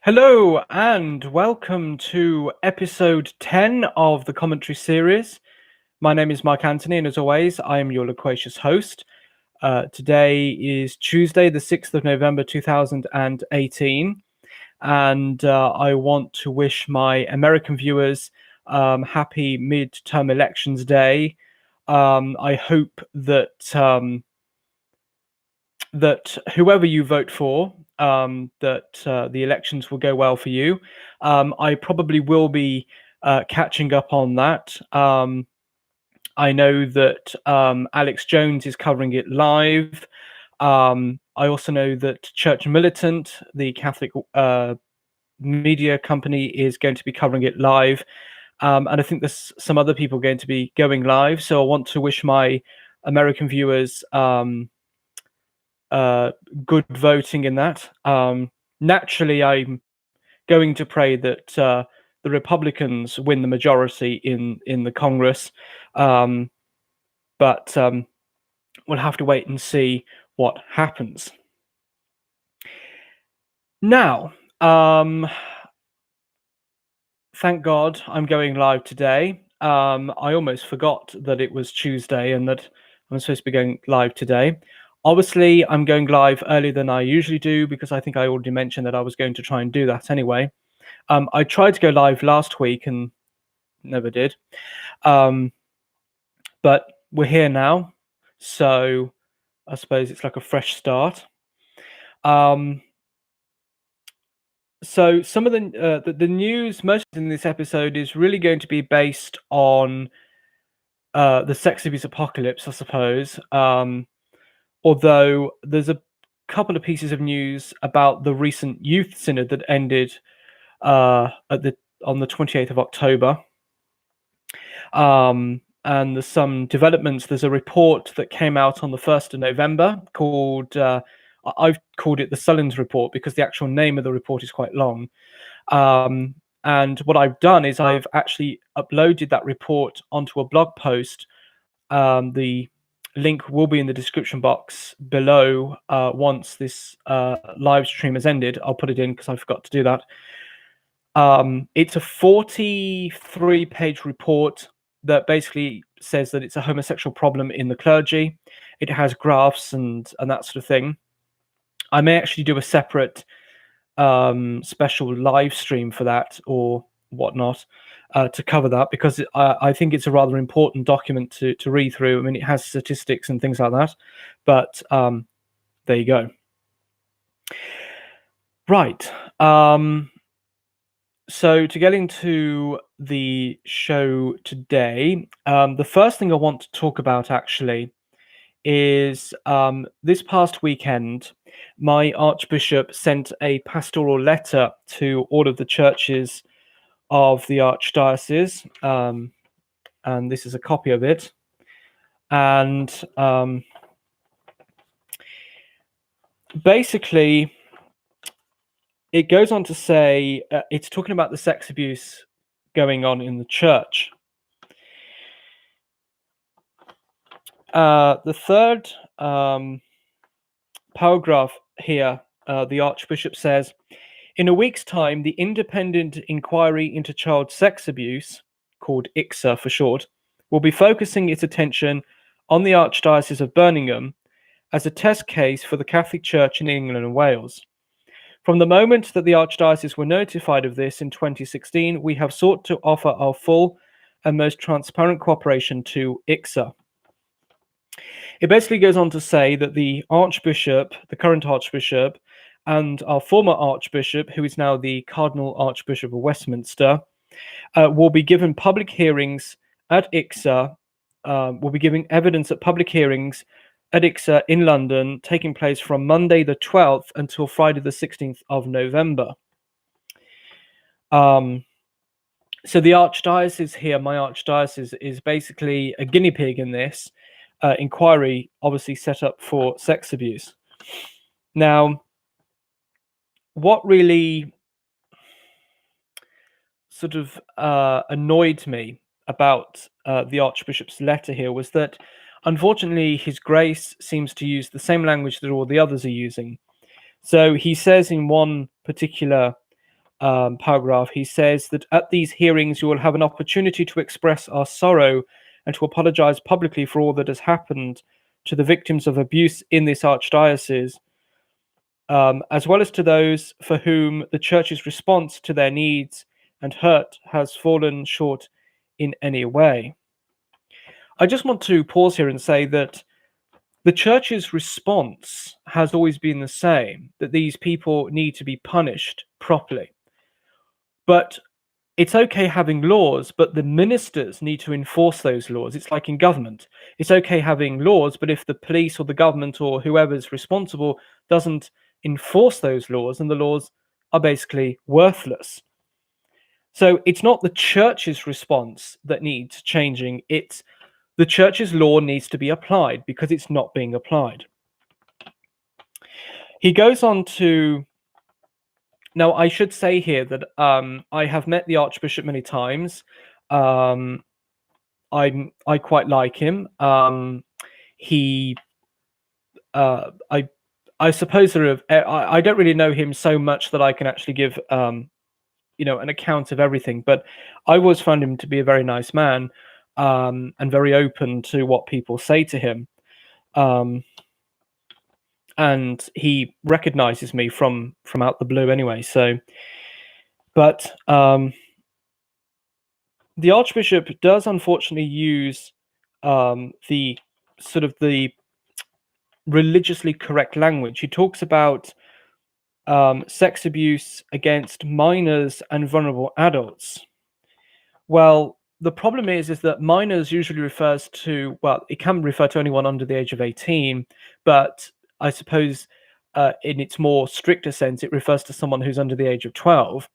Hello and welcome to episode 10 of the commentary series. My name is Mark Anthony, and as always, I am your loquacious host. Today is Tuesday, the 6th of November 2018, and I want to wish my American viewers happy midterm elections day. I hope that that whoever you vote for, the elections will go well for you. I probably will be catching up on that. I know that Alex Jones is covering it live. I also know that Church Militant, the Catholic media company, is going to be covering it live. And I think there's some other people going to be going live. So I want to wish my American viewers good voting in that. Naturally, I'm going to pray that the Republicans win the majority in the Congress, but we'll have to wait and see what happens. Now, thank God I'm going live today. I almost forgot that it was Tuesday and that I'm supposed to be going live today. Obviously, I'm going live earlier than I usually do because I think I already mentioned that I was going to try and do that anyway. I tried to go live last week and never did. But we're here now, so I suppose it's like a fresh start. So some of the news, most in this episode, is really going to be based on the sex abuse apocalypse, I suppose. Although there's a couple of pieces of news about the recent youth synod that ended on the 28th of October. And there's some developments. There's a report that came out on the 1st of November called, I've called it the Sullins Report because the actual name of the report is quite long. And what I've done is I've actually uploaded that report onto a blog post. The link will be in the description box below once this live stream has ended. I'll put it in because I forgot to do that. It's a 43-page report that basically says that it's a homosexual problem in the clergy. It has graphs and that sort of thing. I may actually do a separate special live stream for that or whatnot to cover that, because I think it's a rather important document to read through. I mean, it has statistics and things like that, but there you go. Right. So to get into the show today, the first thing I want to talk about actually is this past weekend, my Archbishop sent a pastoral letter to all of the churches of the Archdiocese, and this is a copy of it. And basically, it goes on to say it's talking about the sex abuse going on in the church. The third paragraph here, the Archbishop says, in a week's time, the Independent Inquiry into Child Sex Abuse, called ICSA for short, will be focusing its attention on the Archdiocese of Birmingham as a test case for the Catholic Church in England and Wales. From the moment that the Archdiocese were notified of this in 2016, we have sought to offer our full and most transparent cooperation to ICSA. It basically goes on to say that the Archbishop, the current Archbishop, and our former Archbishop, who is now the Cardinal Archbishop of Westminster, will be given public hearings at ICSA, will be giving evidence at public hearings at ICSA in London, taking place from Monday the 12th until Friday the 16th of November. So the Archdiocese here, my Archdiocese, is basically a guinea pig in this inquiry, obviously set up for sex abuse. Now, what really sort of annoyed me about the Archbishop's letter here was that, unfortunately, His Grace seems to use the same language that all the others are using. So he says in one particular paragraph, he says that at these hearings you will have an opportunity to express our sorrow and to apologize publicly for all that has happened to the victims of abuse in this archdiocese, as well as to those for whom the Church's response to their needs and hurt has fallen short in any way. I just want to pause here and say that the Church's response has always been the same, that these people need to be punished properly. But it's okay having laws, but the ministers need to enforce those laws. It's like in government. It's okay having laws, but if the police or the government or whoever's responsible doesn't enforce those laws, then the laws are basically worthless. So it's not the Church's response that needs changing. It's the Church's law needs to be applied because it's not being applied. He goes on to... Now, I should say here that I have met the Archbishop many times. I quite like him. I suppose I don't really know him so much that I can actually give an account of everything. But I always found him to be a very nice man and very open to what people say to him. And he recognizes me from out the blue anyway. So, but the Archbishop does unfortunately use the sort of the religiously correct language. He talks about sex abuse against minors and vulnerable adults. Well, the problem is that minors usually refers to, well, it can refer to anyone under the age of 18, but I suppose in its more stricter sense, it refers to someone who's under the age of 12.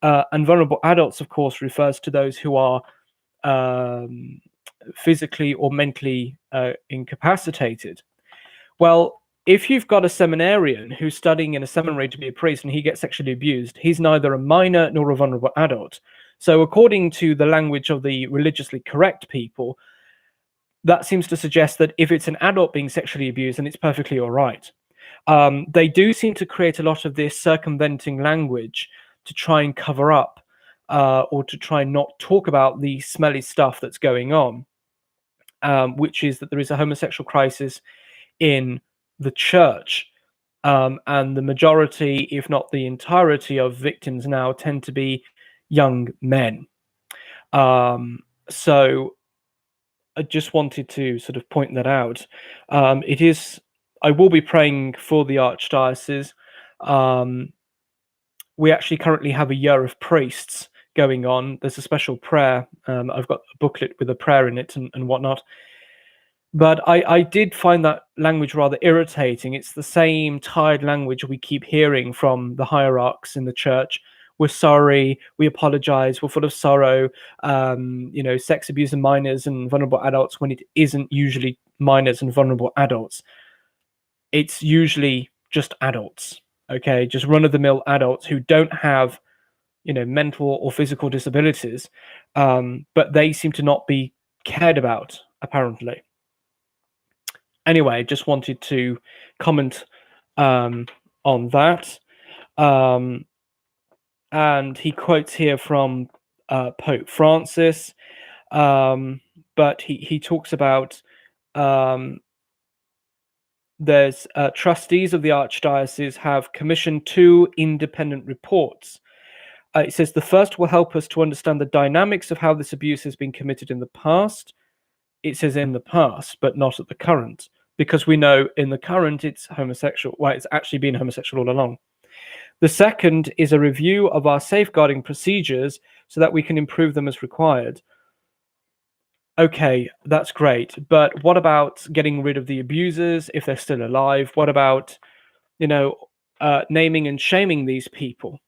And vulnerable adults, of course, refers to those who are physically or mentally incapacitated. Well, if you've got a seminarian who's studying in a seminary to be a priest and he gets sexually abused, he's neither a minor nor a vulnerable adult. So according to the language of the religiously correct people, that seems to suggest that if it's an adult being sexually abused, then it's perfectly all right. They do seem to create a lot of this circumventing language to try and cover up or to try and not talk about the smelly stuff that's going on, which is that there is a homosexual crisis in the church. And the majority, if not the entirety of victims now tend to be young men. So I just wanted to sort of point that out. I will be praying for the Archdiocese. We actually currently have a year of priests going on. There's a special prayer. I've got a booklet with a prayer in it and whatnot. But I did find that language rather irritating. It's the same tired language we keep hearing from the hierarchs in the church. We're sorry, we apologize, we're full of sorrow. Sex abuse and minors and vulnerable adults, when it isn't usually minors and vulnerable adults. It's usually just adults, okay? Just run-of-the-mill adults who don't have, mental or physical disabilities, but they seem to not be cared about, apparently. Anyway, just wanted to comment on that. And he quotes here from Pope Francis, but he talks about there's trustees of the Archdiocese have commissioned 2 independent reports. It says the first will help us to understand the dynamics of how this abuse has been committed in the past. It says in the past, but not at the current, because we know in the current it's homosexual. Well, it's actually been homosexual all along. The second is a review of our safeguarding procedures so that we can improve them as required. Okay, that's great. But what about getting rid of the abusers if they're still alive? What about, naming and shaming these people?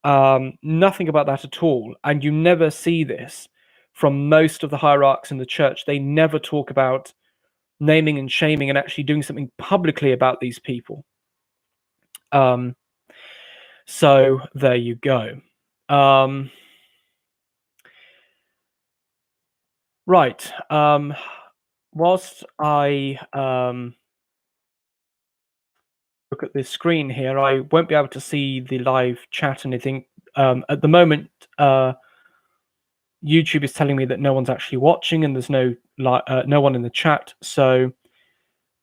Nothing about that at all. And you never see this from most of the hierarchs in the church. They never talk about naming and shaming and actually doing something publicly about these people. So there you go. Right. Whilst I look at this screen here, I won't be able to see the live chat and anything. At the moment, YouTube is telling me that no one's actually watching and there's no one in the chat. So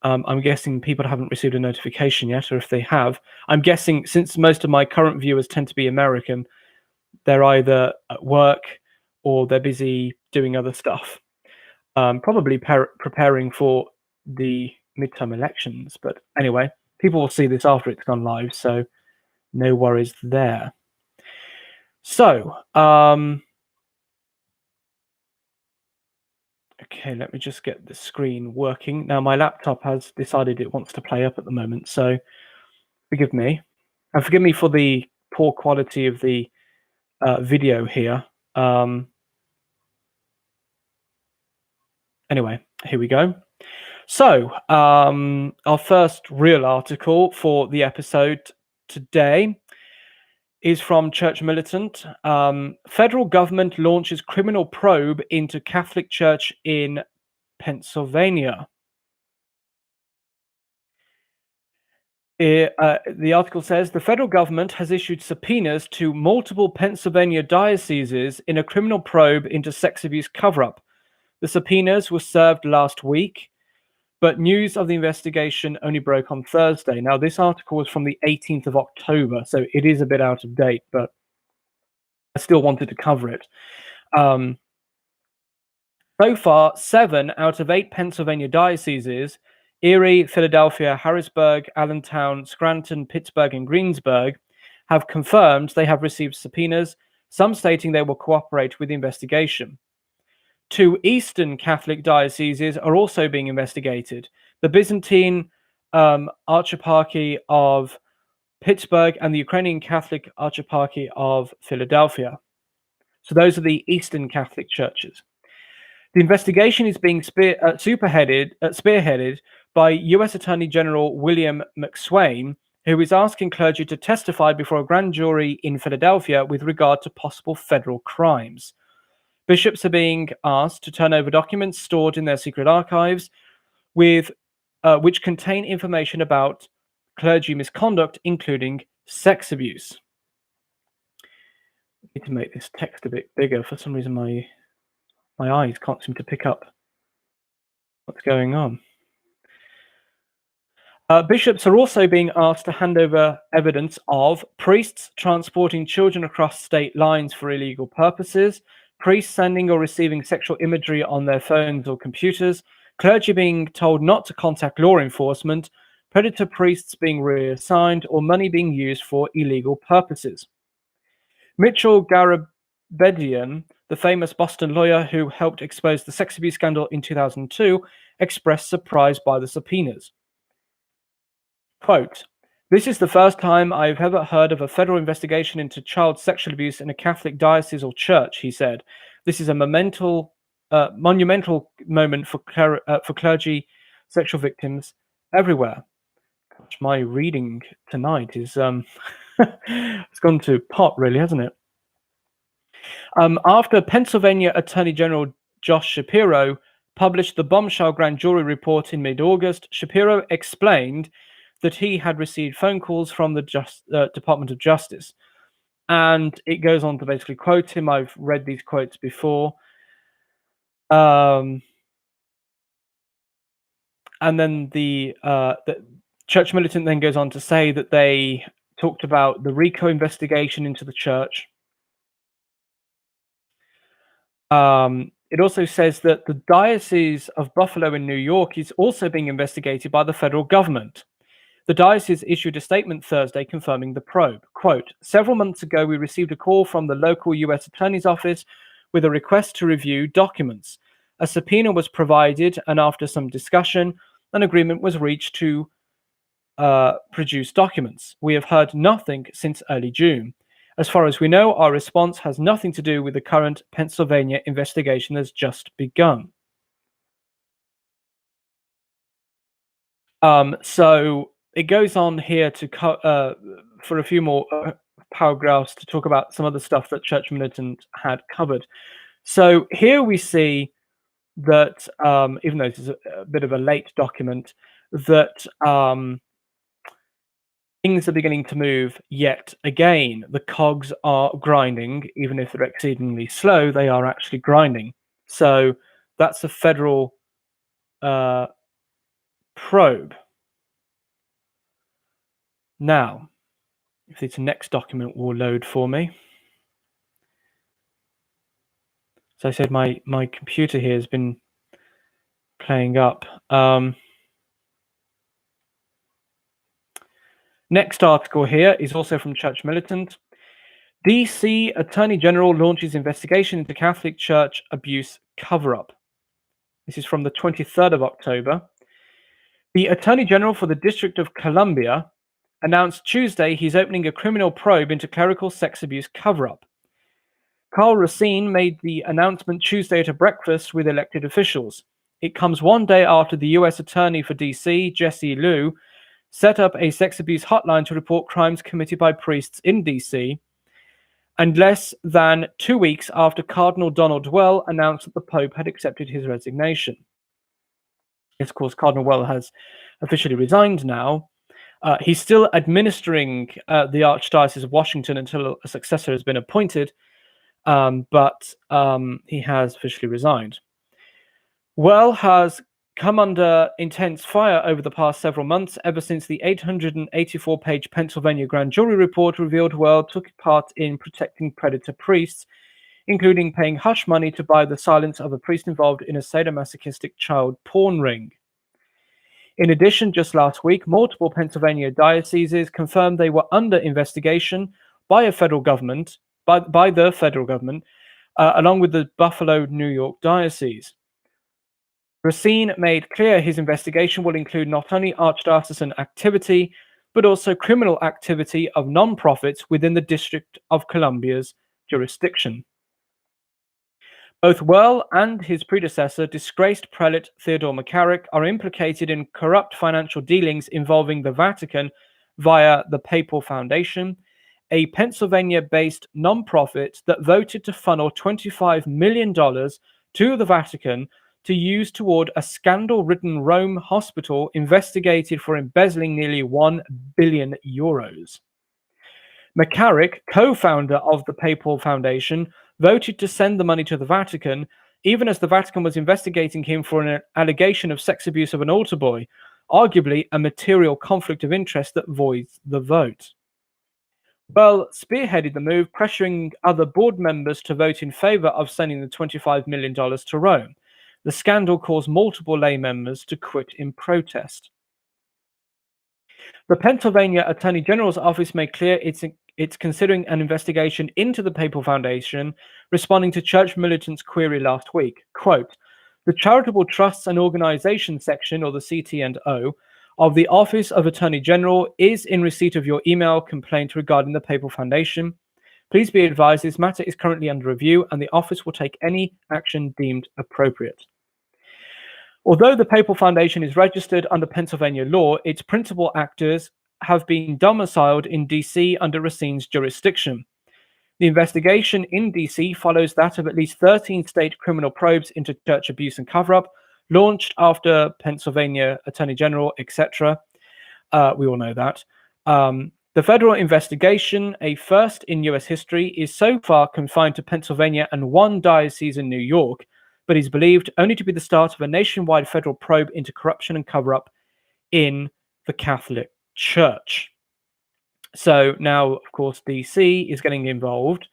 I'm guessing people haven't received a notification yet, or if they have, I'm guessing since most of my current viewers tend to be American, they're either at work or they're busy doing other stuff, probably preparing for the midterm elections. But anyway, people will see this after it's gone live, so no worries there. So, okay, let me just get the screen working. Now, my laptop has decided it wants to play up at the moment, so forgive me. And forgive me for the poor quality of the video here. Anyway, here we go. So, our first real article for the episode today is from Church Militant. Federal government launches criminal probe into Catholic Church in Pennsylvania. The article says the federal government has issued subpoenas to multiple Pennsylvania dioceses in a criminal probe into sex abuse cover-up. The subpoenas were served last week, but news of the investigation only broke on Thursday. Now, this article was from the 18th of October, so it is a bit out of date, but I still wanted to cover it. So far, 7 out of 8 Pennsylvania dioceses, Erie, Philadelphia, Harrisburg, Allentown, Scranton, Pittsburgh, and Greensburg, have confirmed they have received subpoenas, some stating they will cooperate with the investigation. 2 Eastern Catholic dioceses are also being investigated: the Byzantine Archieparchy of Pittsburgh and the Ukrainian Catholic Archieparchy of Philadelphia. So those are the Eastern Catholic churches. The investigation is being spearheaded by U.S. Attorney General William McSwain, who is asking clergy to testify before a grand jury in Philadelphia with regard to possible federal crimes. Bishops are being asked to turn over documents stored in their secret archives which contain information about clergy misconduct, including sex abuse. I need to make this text a bit bigger. For some reason, my eyes can't seem to pick up what's going on. Bishops are also being asked to hand over evidence of priests transporting children across state lines for illegal purposes, priests sending or receiving sexual imagery on their phones or computers, clergy being told not to contact law enforcement, predator priests being reassigned, or money being used for illegal purposes. Mitchell Garabedian, the famous Boston lawyer who helped expose the sex abuse scandal in 2002, expressed surprise by the subpoenas. Quote, "This is the first time I've ever heard of a federal investigation into child sexual abuse in a Catholic diocese or church," he said. "This is a monumental moment for clergy, sexual victims everywhere." Gosh, my reading tonight is it's gone to pot, really, hasn't it? After Pennsylvania Attorney General Josh Shapiro published the bombshell grand jury report in mid-August, Shapiro explained that he had received phone calls from the Department of Justice. And it goes on to basically quote him. I've read these quotes before. And then the Church Militant then goes on to say that they talked about the RICO investigation into the church. It also says that the Diocese of Buffalo in New York is also being investigated by the federal government. The diocese issued a statement Thursday confirming the probe. Quote, "Several months ago, we received a call from the local U.S. Attorney's Office with a request to review documents. A subpoena was provided, and after some discussion, an agreement was reached to produce documents. We have heard nothing since early June. As far as we know, our response has nothing to do with the current Pennsylvania investigation that's just begun." So it goes on here to for a few more paragraphs to talk about some of the stuff that Church Militant had covered. So here we see that, even though this is a bit of a late document, that things are beginning to move yet again. The cogs are grinding, even if they're exceedingly slow, they are actually grinding. So that's a federal probe. Now, if this next document will load for me. So I said my computer here has been playing up. Next article here is also from Church Militant. DC Attorney General launches investigation into Catholic Church abuse cover-up. This is from the 23rd of October. The Attorney General for the District of Columbia announced Tuesday he's opening a criminal probe into clerical sex abuse cover-up. Carl Racine made the announcement Tuesday at a breakfast with elected officials. It comes one day after the U.S. Attorney for D.C., Jesse Liu, set up a sex abuse hotline to report crimes committed by priests in D.C., and less than 2 weeks after Cardinal Donald Well announced that the Pope had accepted his resignation. Yes, of course, Cardinal Well has officially resigned now. He's still administering the Archdiocese of Washington until a successor has been appointed, but he has officially resigned. Well has come under intense fire over the past several months, ever since the 884-page Pennsylvania grand jury report revealed Well took part in protecting predator priests, including paying hush money to buy the silence of a priest involved in a sadomasochistic child porn ring. In addition, just last week, multiple Pennsylvania dioceses confirmed they were under investigation by the federal government, along with the Buffalo, New York diocese. Racine made clear his investigation will include not only archdiocesan activity, but also criminal activity of non-profits within the District of Columbia's jurisdiction. Both Well and his predecessor, disgraced prelate Theodore McCarrick, are implicated in corrupt financial dealings involving the Vatican via the Papal Foundation, a Pennsylvania-based non-profit that voted to funnel $25 million to the Vatican to use toward a scandal-ridden Rome hospital investigated for embezzling nearly €1 billion. McCarrick, co-founder of the Papal Foundation, voted to send the money to the Vatican, even as the Vatican was investigating him for an allegation of sex abuse of an altar boy, arguably a material conflict of interest that voids the vote. Well spearheaded the move, pressuring other board members to vote in favor of sending the $25 million to Rome. The scandal caused multiple lay members to quit in protest. The Pennsylvania Attorney General's office made clear it's considering an investigation into the Papal Foundation, responding to Church Militant's query last week. Quote, the Charitable Trusts and Organizations section, or the CT&O, of the Office of Attorney General is in receipt of your email complaint regarding the Papal Foundation. Please be advised this matter is currently under review and the office will take any action deemed appropriate. Although the Papal Foundation is registered under Pennsylvania law, its principal actors have been domiciled in DC under Racine's jurisdiction. The investigation in DC follows that of at least 13 state criminal probes into church abuse and cover-up, launched after Pennsylvania Attorney General, etc. We all know that. The federal investigation, a first in U.S. history, is so far confined to Pennsylvania and one diocese in New York, but is believed only to be the start of a nationwide federal probe into corruption and cover-up in the Catholic Church. So now, of course, DC is getting involved.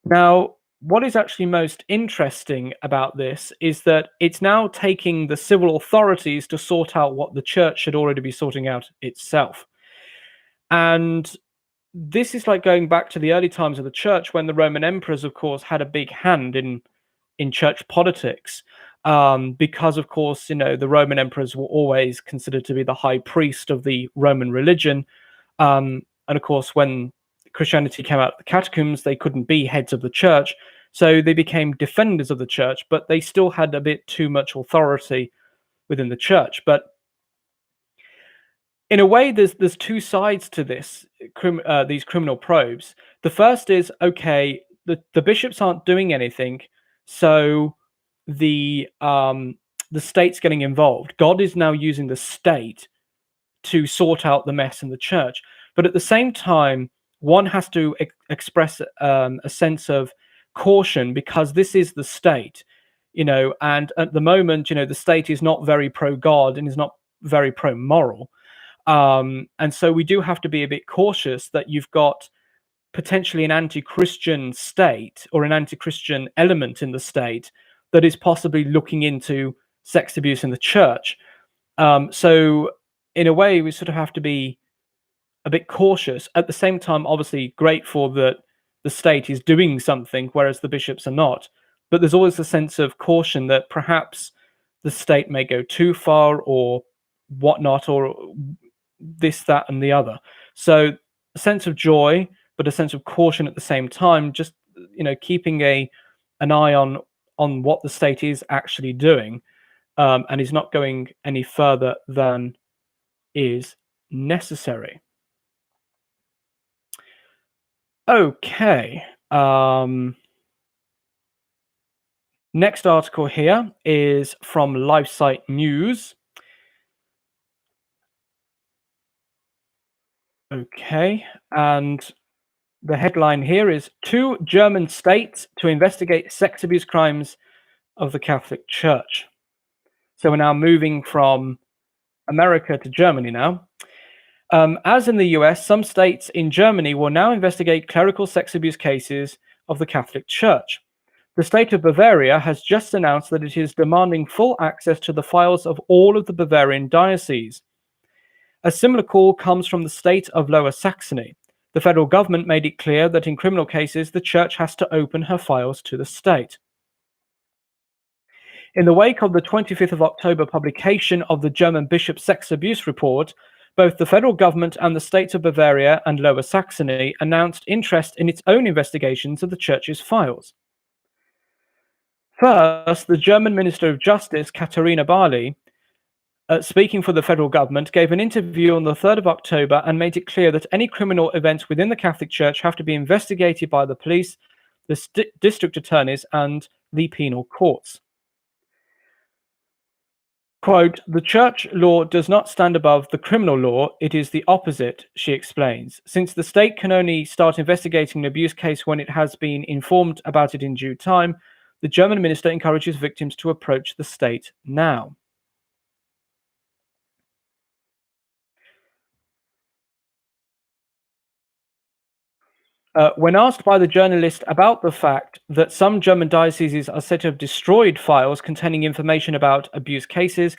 Now, what is actually most interesting about this is that it's now taking the civil authorities to sort out what the church should already be sorting out itself. And this is like going back to the early times of the church when the Roman emperors, of course, had a big hand in church politics, because, of course, the Roman emperors were always considered to be the high priest of the Roman religion. And, of course, when Christianity came out of the catacombs, they couldn't be heads of the church. So they became defenders of the church, but they still had a bit too much authority within the church. But in a way, there's two sides to this, these criminal probes. The first is, okay, the bishops aren't doing anything, so the state's getting involved. God is now using the state to sort out the mess in the church. But at the same time, one has to express a sense of caution, because this is the state, and at the moment, the state is not very pro-God and is not very pro-moral. And so we do have to be a bit cautious that you've got potentially an anti-Christian state or an anti-Christian element in the state that is possibly looking into sex abuse in the church. So in a way, we sort of have to be a bit cautious. At the same time, obviously grateful that the state is doing something, whereas the bishops are not. But there's always a sense of caution that perhaps the state may go too far or whatnot, or this, that, and the other. So a sense of joy, but a sense of caution at the same time, just keeping an eye on what the state is actually doing, and is not going any further than is necessary. Okay. Next article here is from LifeSite News. Okay, and the headline here is 2 German states to investigate sex abuse crimes of the Catholic Church. So we're now moving from America to Germany now. As in the US, some states in Germany will now investigate clerical sex abuse cases of the Catholic Church. The state of Bavaria has just announced that it is demanding full access to the files of all of the Bavarian dioceses. A similar call comes from the state of Lower Saxony. The federal government made it clear that in criminal cases, the church has to open her files to the state. In the wake of the 25th of October publication of the German Bishop Sex Abuse Report, both the federal government and the states of Bavaria and Lower Saxony announced interest in its own investigations of the church's files. First, the German Minister of Justice, Katharina Barley, speaking for the federal government, gave an interview on the 3rd of October and made it clear that any criminal events within the Catholic Church have to be investigated by the police, the district attorneys, and the penal courts. Quote, "The church law does not stand above the criminal law. It is the opposite," she explains. Since the state can only start investigating an abuse case when it has been informed about it in due time, the German minister encourages victims to approach the state now. When asked by the journalist about the fact that some German dioceses are said to have destroyed files containing information about abuse cases,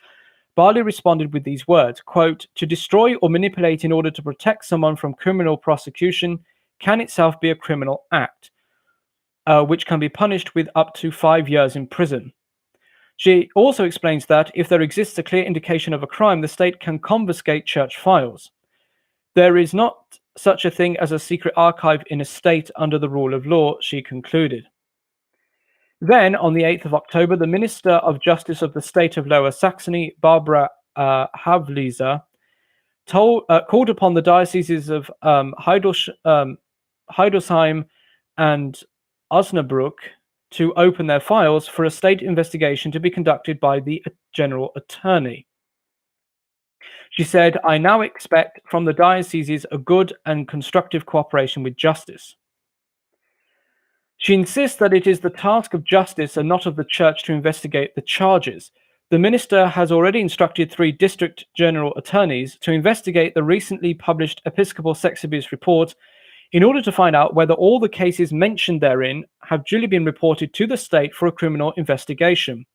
Barley responded with these words, quote, "To destroy or manipulate in order to protect someone from criminal prosecution can itself be a criminal act, which can be punished with up to 5 years in prison." She also explains that if there exists a clear indication of a crime, the state can confiscate church files. There is not such a thing as a secret archive in a state under the rule of law, she concluded. Then, on the 8th of October, the Minister of Justice of the state of Lower Saxony, Barbara Havlieser, called upon the dioceses of Hildesheim and Osnabrück to open their files for a state investigation to be conducted by the General Attorney. She said, "I now expect from the dioceses a good and constructive cooperation with justice." She insists that it is the task of justice and not of the church to investigate the charges. The minister has already instructed 3 district general attorneys to investigate the recently published Episcopal Sex Abuse Report in order to find out whether all the cases mentioned therein have duly been reported to the state for a criminal investigation.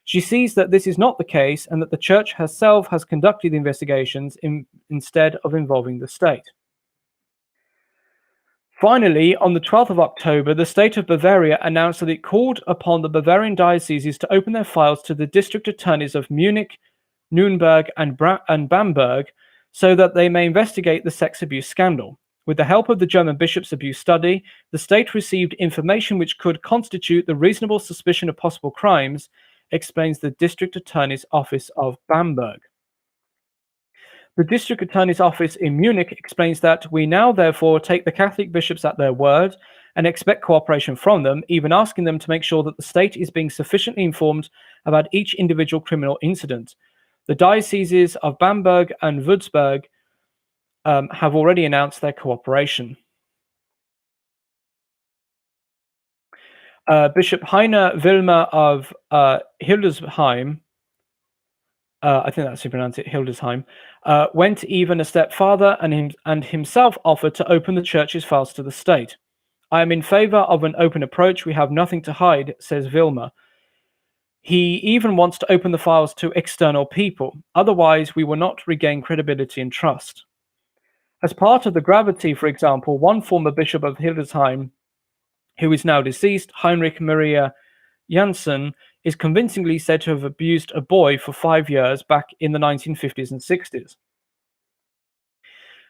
She sees that this is not the case and that the church herself has conducted the investigations instead of involving the state. Finally, on the 12th of October, the state of Bavaria announced that it called upon the Bavarian dioceses to open their files to the district attorneys of Munich, Nuremberg, and Bamberg so that they may investigate the sex abuse scandal. With the help of the German Bishop's Abuse Study, the state received information which could constitute the reasonable suspicion of possible crimes, explains the District Attorney's Office of Bamberg. The District Attorney's Office in Munich explains that we now therefore take the Catholic bishops at their word and expect cooperation from them, even asking them to make sure that the state is being sufficiently informed about each individual criminal incident. The dioceses of Bamberg and Würzburg have already announced their cooperation. Bishop Heiner Wilmer of Hildesheim, I think that's how you pronounce it, Hildesheim, went even a step farther and himself offered to open the church's files to the state. I am in favor of an open approach. We have nothing to hide, says Wilmer. He even wants to open the files to external people. Otherwise, we will not regain credibility and trust. As part of the gravity, for example, one former bishop of Hildesheim, who is now deceased, Heinrich Maria Janssen, is convincingly said to have abused a boy for 5 years back in the 1950s and 60s.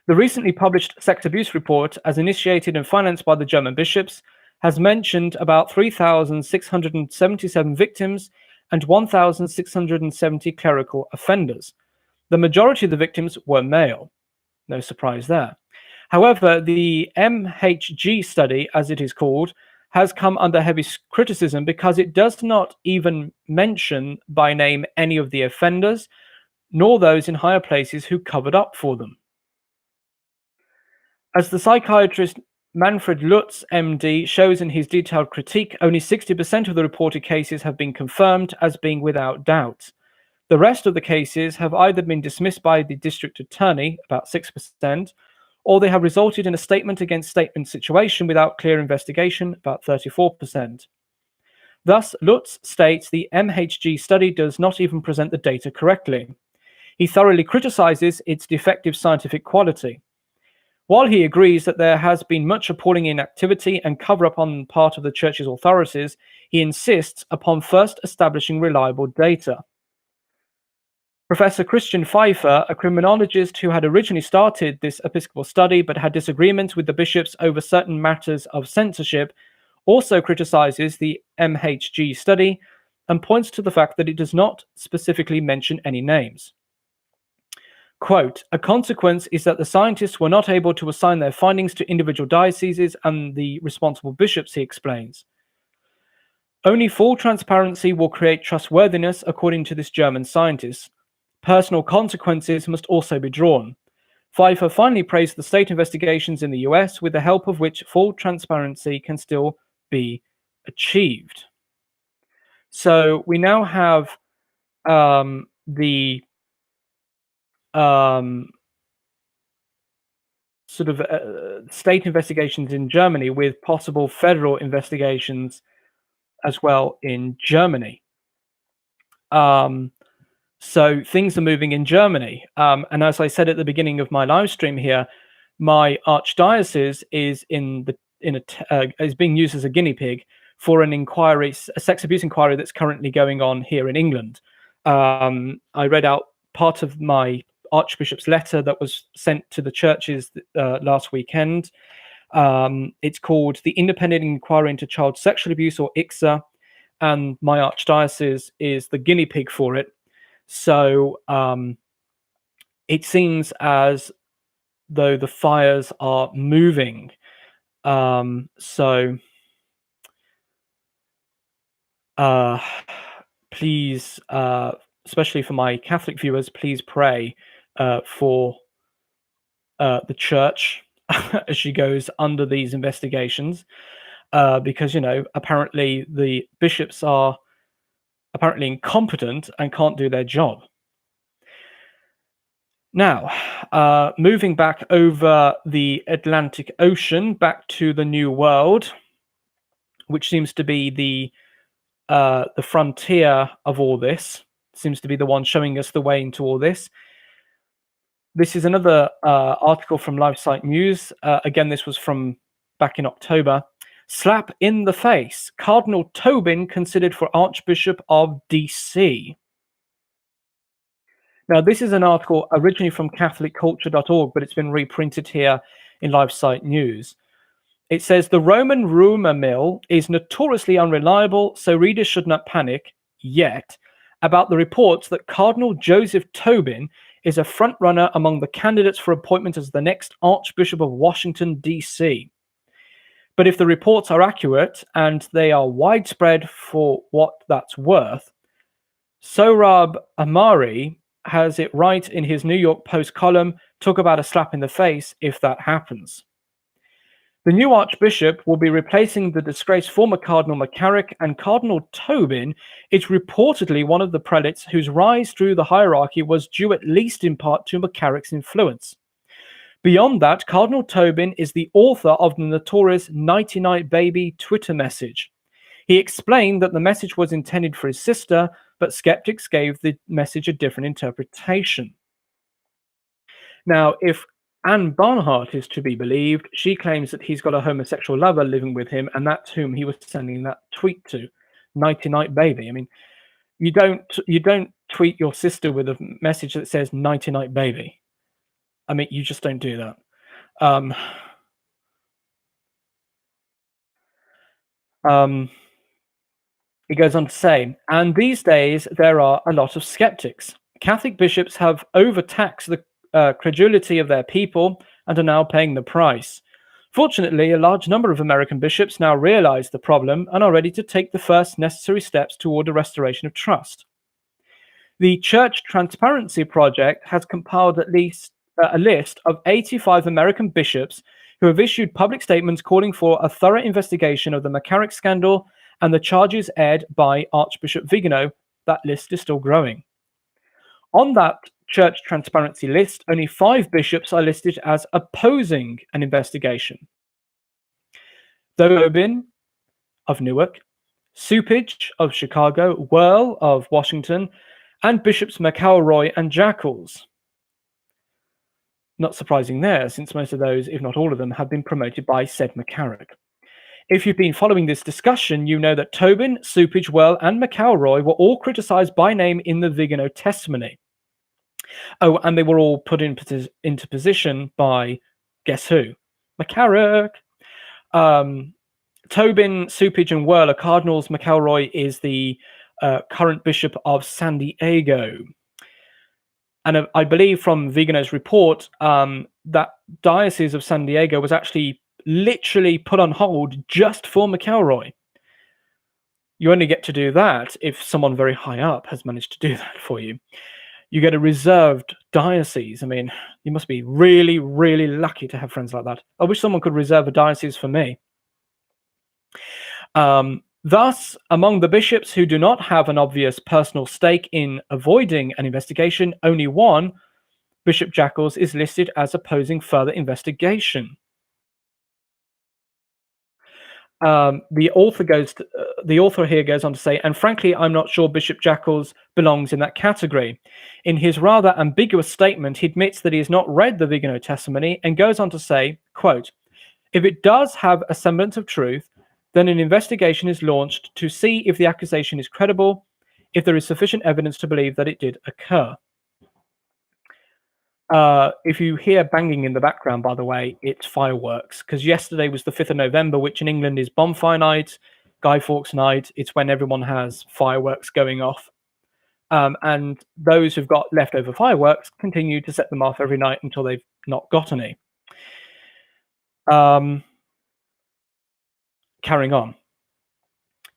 The recently published sex abuse report, as initiated and financed by the German bishops, has mentioned about 3,677 victims and 1,670 clerical offenders. The majority of the victims were male. No surprise there. However, the MHG study, as it is called, has come under heavy criticism because it does not even mention by name any of the offenders, nor those in higher places who covered up for them. As the psychiatrist Manfred Lutz, MD, shows in his detailed critique, only 60% of the reported cases have been confirmed as being without doubt. The rest of the cases have either been dismissed by the district attorney, about 6%, or they have resulted in a statement against statement situation without clear investigation, about 34%. Thus, Lutz states the MHG study does not even present the data correctly. He thoroughly criticizes its defective scientific quality. While he agrees that there has been much appalling inactivity and cover-up on the part of the church's authorities, he insists upon first establishing reliable data. Professor Christian Pfeiffer, a criminologist who had originally started this episcopal study but had disagreements with the bishops over certain matters of censorship, also criticizes the MHG study and points to the fact that it does not specifically mention any names. Quote, a consequence is that the scientists were not able to assign their findings to individual dioceses and the responsible bishops, he explains. Only full transparency will create trustworthiness, according to this German scientist. Personal consequences must also be drawn. Pfeiffer finally praised the state investigations in the US, with the help of which full transparency can still be achieved. So we now have the sort of state investigations in Germany with possible federal investigations as well in Germany. So things are moving in Germany. And as I said at the beginning of my live stream here, my archdiocese is is being used as a guinea pig for an inquiry, a sex abuse inquiry that's currently going on here in England. I read out part of my Archbishop's letter that was sent to the churches last weekend. It's called the Independent Inquiry into Child Sexual Abuse, or ICSA, and my archdiocese is the guinea pig for it. So it seems as though the fires are moving. Please, especially for my Catholic viewers, please pray for the church as she goes under these investigations, because, you know, apparently the bishops are apparently incompetent and can't do their job. Now, moving back over the Atlantic Ocean, back to the New World, which seems to be the frontier of all this, seems to be the one showing us the way into all this. This is another article from LifeSite News. Again, this was from back in October. Slap in the face. Cardinal Tobin considered for Archbishop of DC. Now, this is an article originally from CatholicCulture.org, but it's been reprinted here in LifeSite News. It says, the Roman rumor mill is notoriously unreliable, so readers should not panic yet about the reports that Cardinal Joseph Tobin is a frontrunner among the candidates for appointment as the next Archbishop of Washington, D.C. But if the reports are accurate, and they are widespread for what that's worth, Sohrab Ahmari has it right in his New York Post column. Talk about a slap in the face if that happens. The new Archbishop will be replacing the disgraced former Cardinal McCarrick, and Cardinal Tobin is reportedly one of the prelates whose rise through the hierarchy was due at least in part to McCarrick's influence. Beyond that, Cardinal Tobin is the author of the notorious Nighty Night Baby Twitter message. He explained that the message was intended for his sister, but skeptics gave the message a different interpretation. Now, if Anne Barnhart is to be believed, she claims that he's got a homosexual lover living with him, and that's whom he was sending that tweet to, Nighty Night Baby. I mean, you don't tweet your sister with a message that says Nighty Night Baby. I mean, you just don't do that. He goes on to say, and these days there are a lot of skeptics. Catholic bishops have overtaxed the credulity of their people and are now paying the price. Fortunately, a large number of American bishops now realize the problem and are ready to take the first necessary steps toward a restoration of trust. The Church Transparency Project has compiled at least a list of 85 American bishops who have issued public statements calling for a thorough investigation of the McCarrick scandal and the charges aired by Archbishop Vigano. That list is still growing. On that Church Transparency list, only 5 bishops are listed as opposing an investigation. Tobin of Newark, Supage of Chicago, Whirl of Washington, and Bishops McElroy and Jackals. Not surprising there, since most of those, if not all of them, have been promoted by said McCarrick. If you've been following this discussion, you know that Tobin, Supage, Whirl, and McElroy were all criticized by name in the Vigano testimony. Oh, and they were all put into position by, guess who? McCarrick. Tobin, Supage, and Whirl are cardinals. McElroy is the current bishop of San Diego. And I believe from Vigano's report, that Diocese of San Diego was actually literally put on hold just for McElroy. You only get to do that if someone very high up has managed to do that for you. You get a reserved diocese. I mean, you must be really, really lucky to have friends like that. I wish someone could reserve a diocese for me. Thus, among the bishops who do not have an obvious personal stake in avoiding an investigation, only one, Bishop Jackals, is listed as opposing further investigation. The author here goes on to say, and frankly, I'm not sure Bishop Jackals belongs in that category. In his rather ambiguous statement, he admits that he has not read the Vigano testimony and goes on to say, quote, if it does have a semblance of truth, then an investigation is launched to see if the accusation is credible, if there is sufficient evidence to believe that it did occur. If you hear banging in the background, by the way, it's fireworks, because yesterday was the 5th of November, which in England is bonfire night, Guy Fawkes night. It's when everyone has fireworks going off. And those who've got leftover fireworks continue to set them off every night until they've not got any. Carrying on.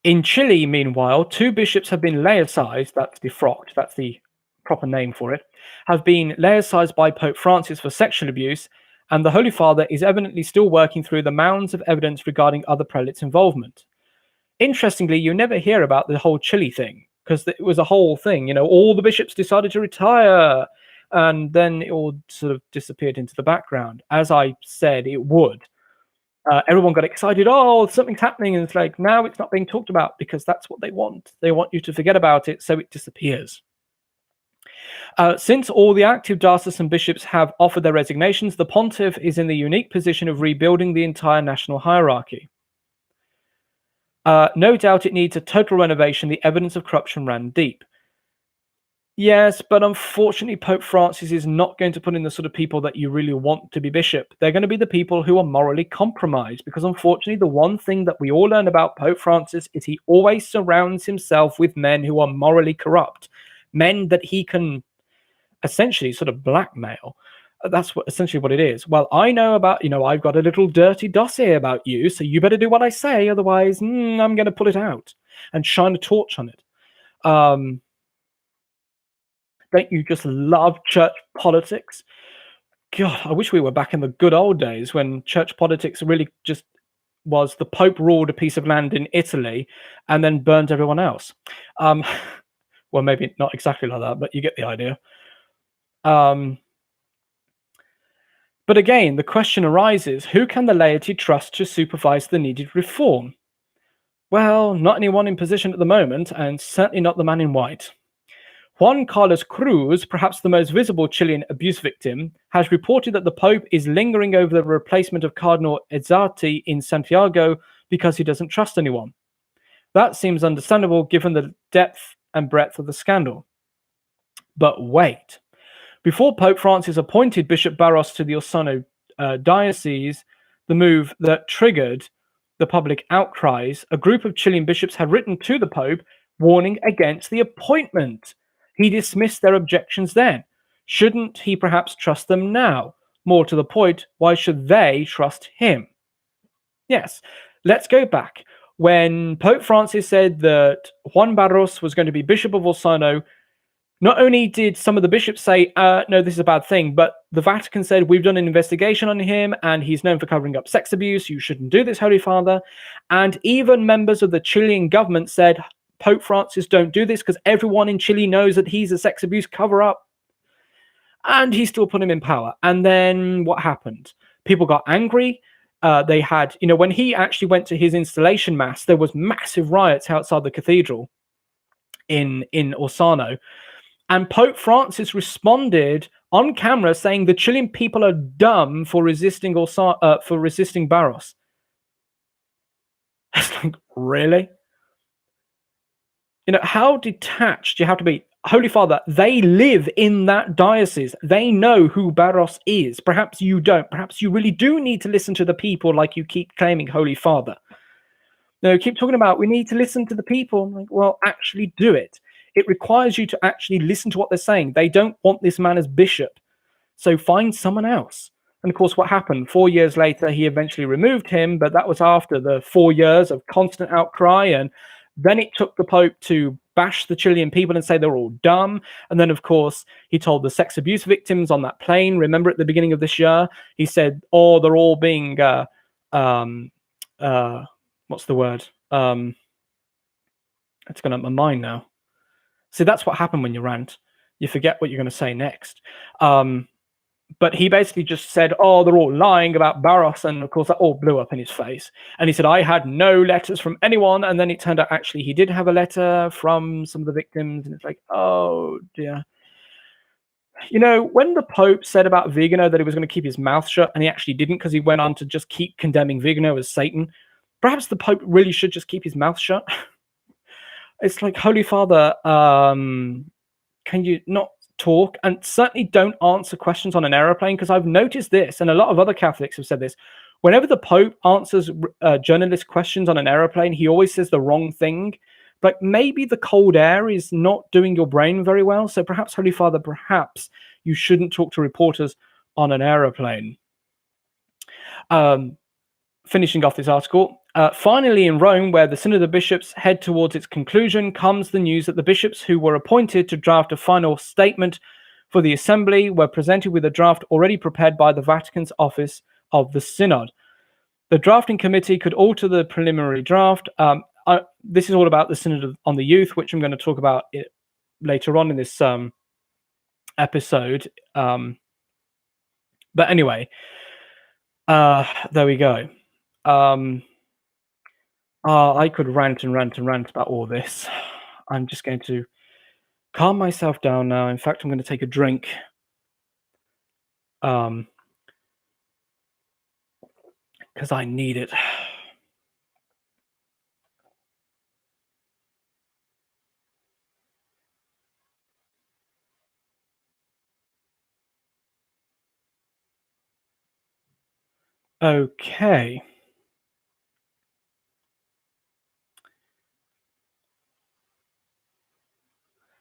In Chile, meanwhile, 2 bishops have been laicized, that's defrocked, that's the proper name for it, have been laicized by Pope Francis for sexual abuse, and the Holy Father is evidently still working through the mounds of evidence regarding other prelates' involvement. Interestingly, you never hear about the whole Chile thing, because it was a whole thing, you know, all the bishops decided to retire, and then it all sort of disappeared into the background, as I said it would. Everyone got excited, oh, something's happening, and it's like, now it's not being talked about, because that's what they want. They want you to forget about it, so it disappears. Since all the active diocesan bishops have offered their resignations, the pontiff is in the unique position of rebuilding the entire national hierarchy. No doubt it needs a total renovation. The evidence of corruption ran deep. Yes, but unfortunately, Pope Francis is not going to put in the sort of people that you really want to be bishop. They're going to be the people who are morally compromised, because unfortunately, the one thing that we all learn about Pope Francis is he always surrounds himself with men who are morally corrupt, men that he can essentially sort of blackmail. That's essentially what it is. Well, I know about, I've got a little dirty dossier about you, so you better do what I say, otherwise I'm going to pull it out and shine a torch on it. Don't you just love church politics? God, I wish we were back in the good old days when church politics really just was the Pope ruled a piece of land in Italy and then burned everyone else. Well, maybe not exactly like that, but you get the idea. But again, the question arises, who can the laity trust to supervise the needed reform? Well, not anyone in position at the moment, and certainly not the man in white. Juan Carlos Cruz, perhaps the most visible Chilean abuse victim, has reported that the Pope is lingering over the replacement of Cardinal Ezzati in Santiago because he doesn't trust anyone. That seems understandable given the depth and breadth of the scandal. But wait. Before Pope Francis appointed Bishop Barros to the Orsano diocese, the move that triggered the public outcries, a group of Chilean bishops had written to the Pope warning against the appointment. He dismissed their objections then. Shouldn't he perhaps trust them now? More to the point, why should they trust him? Yes, let's go back. When Pope Francis said that Juan Barros was going to be Bishop of Orsano, not only did some of the bishops say, no, this is a bad thing, but the Vatican said, we've done an investigation on him and he's known for covering up sex abuse. You shouldn't do this, Holy Father. And even members of the Chilean government said, Pope Francis, don't do this because everyone in Chile knows that he's a sex abuse cover-up. And he still put him in power. And then what happened? People got angry. They had, when he actually went to his installation mass, there was massive riots outside the cathedral in Orsano. And Pope Francis responded on camera saying the Chilean people are dumb for resisting Barros. It's like, really? How detached you have to be. Holy Father, they live in that diocese. They know who Barros is. Perhaps you don't. Perhaps you really do need to listen to the people like you keep claiming, Holy Father. Keep talking about we need to listen to the people. I'm like, well, actually do it. It requires you to actually listen to what they're saying. They don't want this man as bishop. So find someone else. And of course, what happened? 4 years later, he eventually removed him, but that was after the 4 years of constant outcry. And then it took the Pope to bash the Chilean people and say they're all dumb. And then, of course, he told the sex abuse victims on that plane, remember at the beginning of this year, he said, oh, they're all being, what's the word? It's gone up my mind now. See, that's what happened when you rant. You forget what you're going to say next. But he basically just said, oh, they're all lying about Barros. And of course, that all blew up in his face. And he said, I had no letters from anyone. And then it turned out actually he did have a letter from some of the victims. And it's like, oh, dear. When the Pope said about Vigano that he was going to keep his mouth shut, and he actually didn't because he went on to just keep condemning Vigano as Satan, perhaps the Pope really should just keep his mouth shut. It's like, Holy Father, can you not talk? And certainly don't answer questions on an aeroplane, because I've noticed this, and a lot of other Catholics have said this. Whenever the Pope answers journalist questions on an aeroplane, he always says the wrong thing. But maybe the cold air is not doing your brain very well. So perhaps, Holy Father, perhaps you shouldn't talk to reporters on an aeroplane. Finishing off this article. Finally, in Rome, where the Synod of Bishops head towards its conclusion, comes the news that the bishops who were appointed to draft a final statement for the Assembly were presented with a draft already prepared by the Vatican's Office of the Synod. The drafting committee could alter the preliminary draft. This is all about the Synod on the Youth, which I'm going to talk about later on in this episode. But anyway, there we go. I could rant and rant and rant about all this. I'm just going to calm myself down now. In fact, I'm going to take a drink. Because I need it. Okay.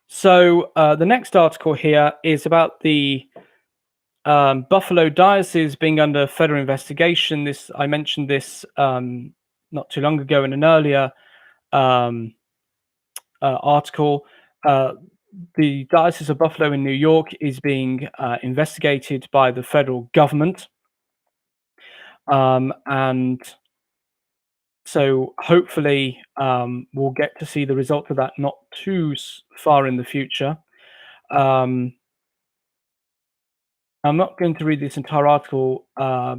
So the next article here is about the Buffalo Diocese being under federal investigation. I mentioned this not too long ago in an earlier article. the Diocese of Buffalo in New York is being investigated by the federal government. And so hopefully we'll get to see the result of that not too far in the future. I'm not going to read this entire article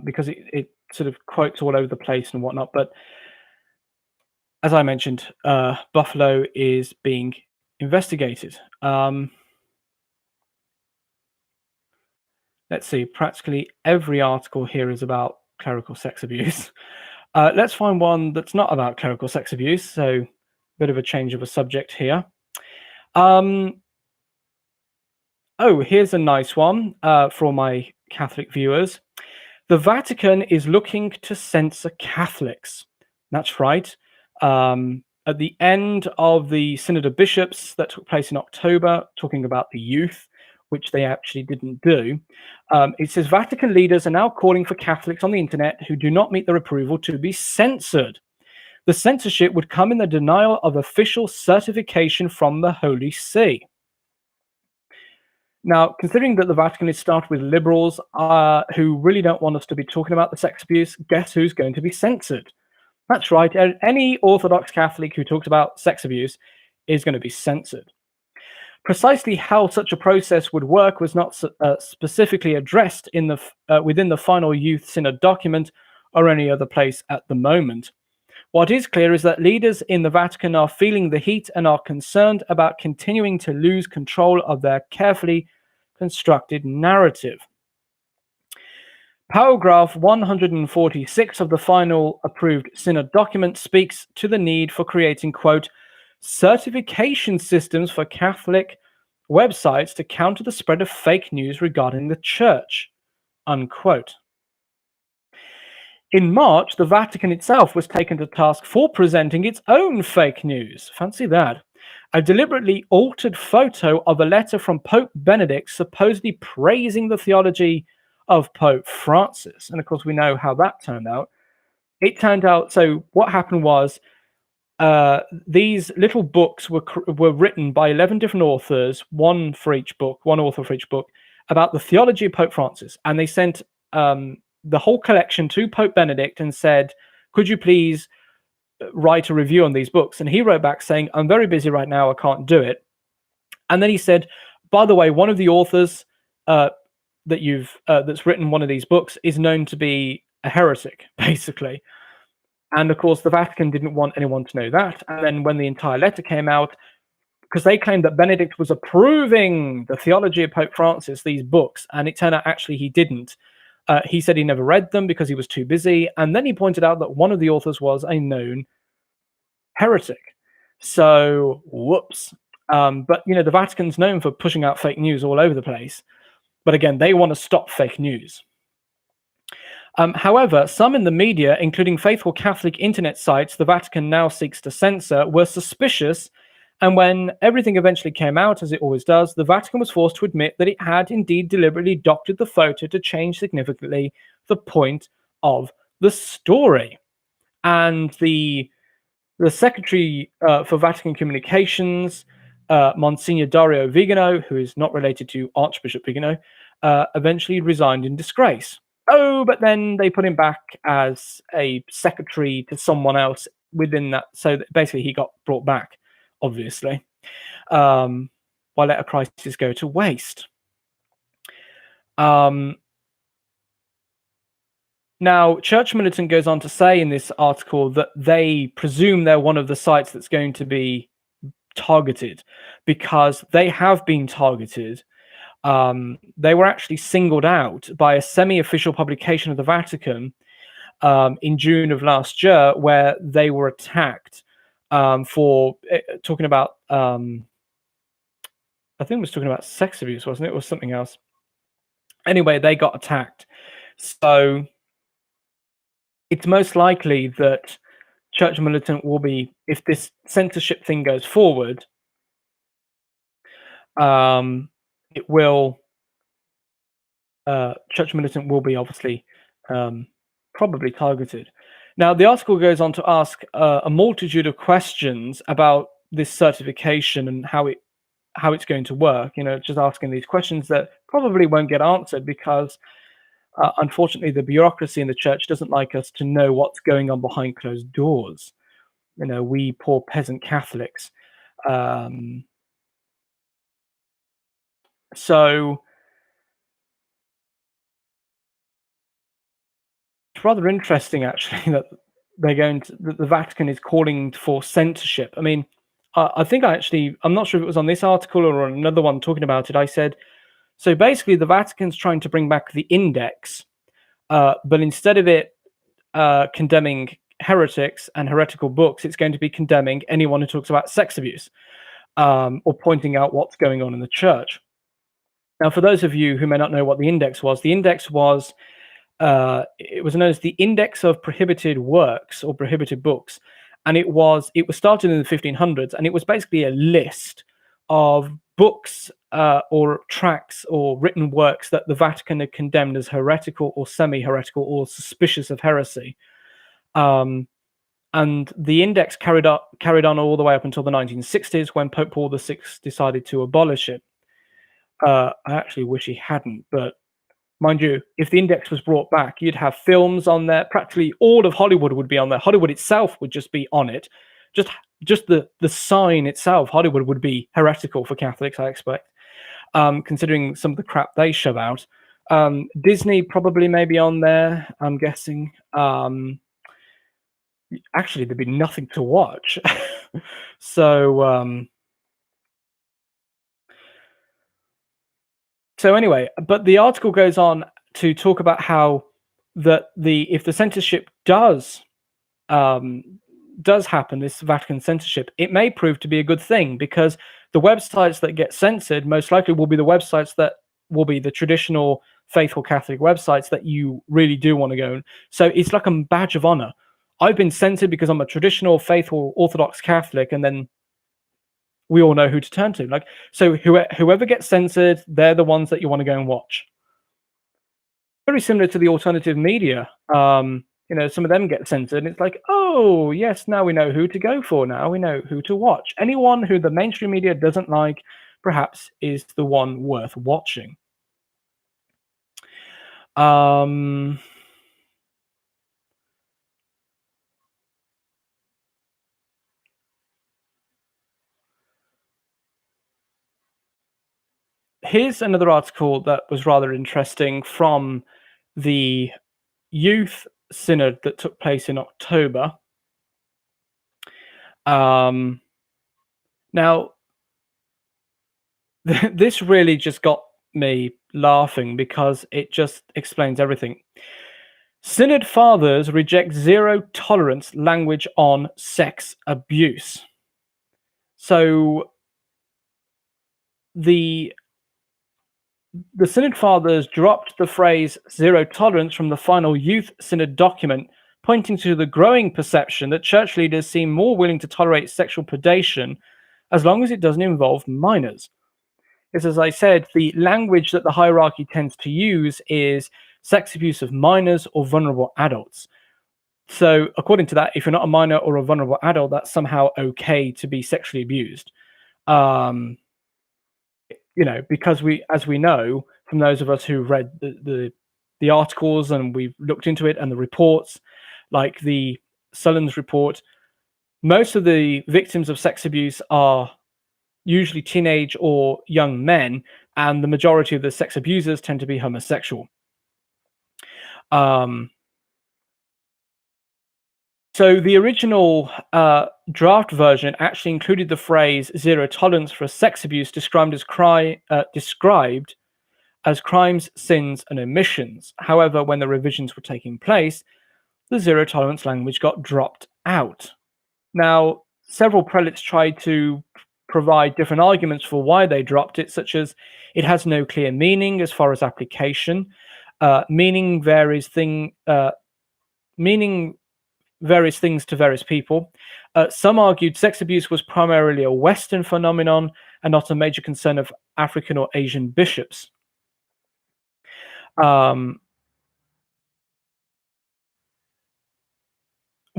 because it sort of quotes all over the place and whatnot, but as I mentioned, Buffalo is being investigated. Let's see, practically every article here is about clerical sex abuse. Let's find one that's not about clerical sex abuse, so a bit of a change of a subject here. Oh, here's a nice one for all my Catholic viewers. The Vatican is looking to censor Catholics. That's right. At the end of the Synod of Bishops that took place in October, talking about the youth, which they actually didn't do, it says Vatican leaders are now calling for Catholics on the internet who do not meet their approval to be censored. The censorship would come in the denial of official certification from the Holy See. Now, considering that the Vatican is staffed with liberals who really don't want us to be talking about the sex abuse, guess who's going to be censored? That's right, any Orthodox Catholic who talks about sex abuse is going to be censored. Precisely how such a process would work was not specifically addressed in the within the final Youth Synod document or any other place at the moment. What is clear is that leaders in the Vatican are feeling the heat and are concerned about continuing to lose control of their carefully constructed narrative. Paragraph 146 of the final approved Synod document speaks to the need for creating, quote, certification systems for Catholic websites to counter the spread of fake news regarding the Church, unquote. In March, the Vatican itself was taken to task for presenting its own fake news. Fancy that. A deliberately altered photo of a letter from Pope Benedict supposedly praising the theology of Pope Francis. And of course, we know how that turned out. It turned out, so what happened was these little books were written by 11 different authors, one author for each book, about the theology of Pope Francis. And they sent the whole collection to Pope Benedict and said, could you please write a review on these books? And he wrote back saying, I'm very busy right now, I can't do it. And then he said, by the way, one of the authors that's written one of these books is known to be a heretic, basically. And of course, the Vatican didn't want anyone to know that. And then when the entire letter came out, because they claimed that Benedict was approving the theology of Pope Francis, these books, and it turned out actually he didn't. He said he never read them because he was too busy. And then he pointed out that one of the authors was a known heretic. So, whoops. But, you know, the Vatican's known for pushing out fake news all over the place. But again, they want to stop fake news. However, some in the media, including faithful Catholic internet sites the Vatican now seeks to censor, were suspicious. And when everything eventually came out, as it always does, the Vatican was forced to admit that it had indeed deliberately doctored the photo to change significantly the point of the story. And the Secretary for Vatican Communications, Monsignor Dario Vigano, who is not related to Archbishop Vigano, eventually resigned in disgrace. Oh, but then they put him back as a secretary to someone else within that. So that basically he got brought back, obviously. Why let a crisis go to waste? Now, Church Militant goes on to say in this article that they presume they're one of the sites that's going to be targeted because they have been targeted. They were actually singled out by a semi-official publication of the Vatican in June of last year, where they were attacked for talking about, I think it was talking about sex abuse, wasn't it? Or something else. Anyway, they got attacked. So it's most likely that Church Militant will be, if this censorship thing goes forward, it will, Church Militant will be obviously probably targeted. Now, the article goes on to ask a multitude of questions about this certification and how how it's going to work. Just asking these questions that probably won't get answered because, unfortunately, the bureaucracy in the church doesn't like us to know what's going on behind closed doors. We poor peasant Catholics. Um, so it's rather interesting, actually, that that the Vatican is calling for censorship. I mean, I think I'm not sure if it was on this article or on another one talking about it. I said, so basically, the Vatican's trying to bring back the index, but instead of it condemning heretics and heretical books, it's going to be condemning anyone who talks about sex abuse, or pointing out what's going on in the church. Now, for those of you who may not know what the index was, it was known as the Index of Prohibited Works or Prohibited Books, and it was started in the 1500s, and it was basically a list of books or tracts or written works that the Vatican had condemned as heretical or semi-heretical or suspicious of heresy. And the index carried on all the way up until the 1960s, when Pope Paul VI decided to abolish it. I actually wish he hadn't, but mind you, if the index was brought back, you'd have films on there. Practically all of Hollywood would be on there. Hollywood itself would just be on it. Just the sign itself, Hollywood would be heretical for Catholics, I expect, considering some of the crap they shove out. Disney probably may be on there, I'm guessing. Actually, there'd be nothing to watch. So anyway, but the article goes on to talk about how if the censorship does happen, this Vatican censorship, it may prove to be a good thing, because the websites that get censored most likely will be the websites that will be the traditional faithful Catholic websites that you really do want to go in. So it's like a badge of honor. I've been censored because I'm a traditional faithful Orthodox Catholic, and then we all know who to turn to. Like, so whoever gets censored, they're the ones that you want to go and watch. Very similar to the alternative media. Some of them get censored, and it's like, oh yes, now we know who to go for. Now we know who to watch. Anyone who the mainstream media doesn't like, perhaps, is the one worth watching. Here's another article that was rather interesting from the Youth Synod that took place in October. Now, this really just got me laughing because it just explains everything. Synod fathers reject zero tolerance language on sex abuse. So the Synod fathers dropped the phrase zero tolerance from the final Youth Synod document, pointing to the growing perception that church leaders seem more willing to tolerate sexual predation as long as it doesn't involve minors. Because, as I said, the language that the hierarchy tends to use is sex abuse of minors or vulnerable adults. So according to that, if you're not a minor or a vulnerable adult, that's somehow okay to be sexually abused. Because as we know from those of us who read the articles and we've looked into it and the reports, like the Sullins Report, most of the victims of sex abuse are usually teenage or young men, and the majority of the sex abusers tend to be homosexual. So the original draft version actually included the phrase "zero tolerance for sex abuse," described as crimes, sins, and omissions. However, when the revisions were taking place, the zero tolerance language got dropped out. Now, several prelates tried to provide different arguments for why they dropped it, such as it has no clear meaning as far as application. Meaning varies things to various people. Some argued sex abuse was primarily a Western phenomenon and not a major concern of African or Asian bishops.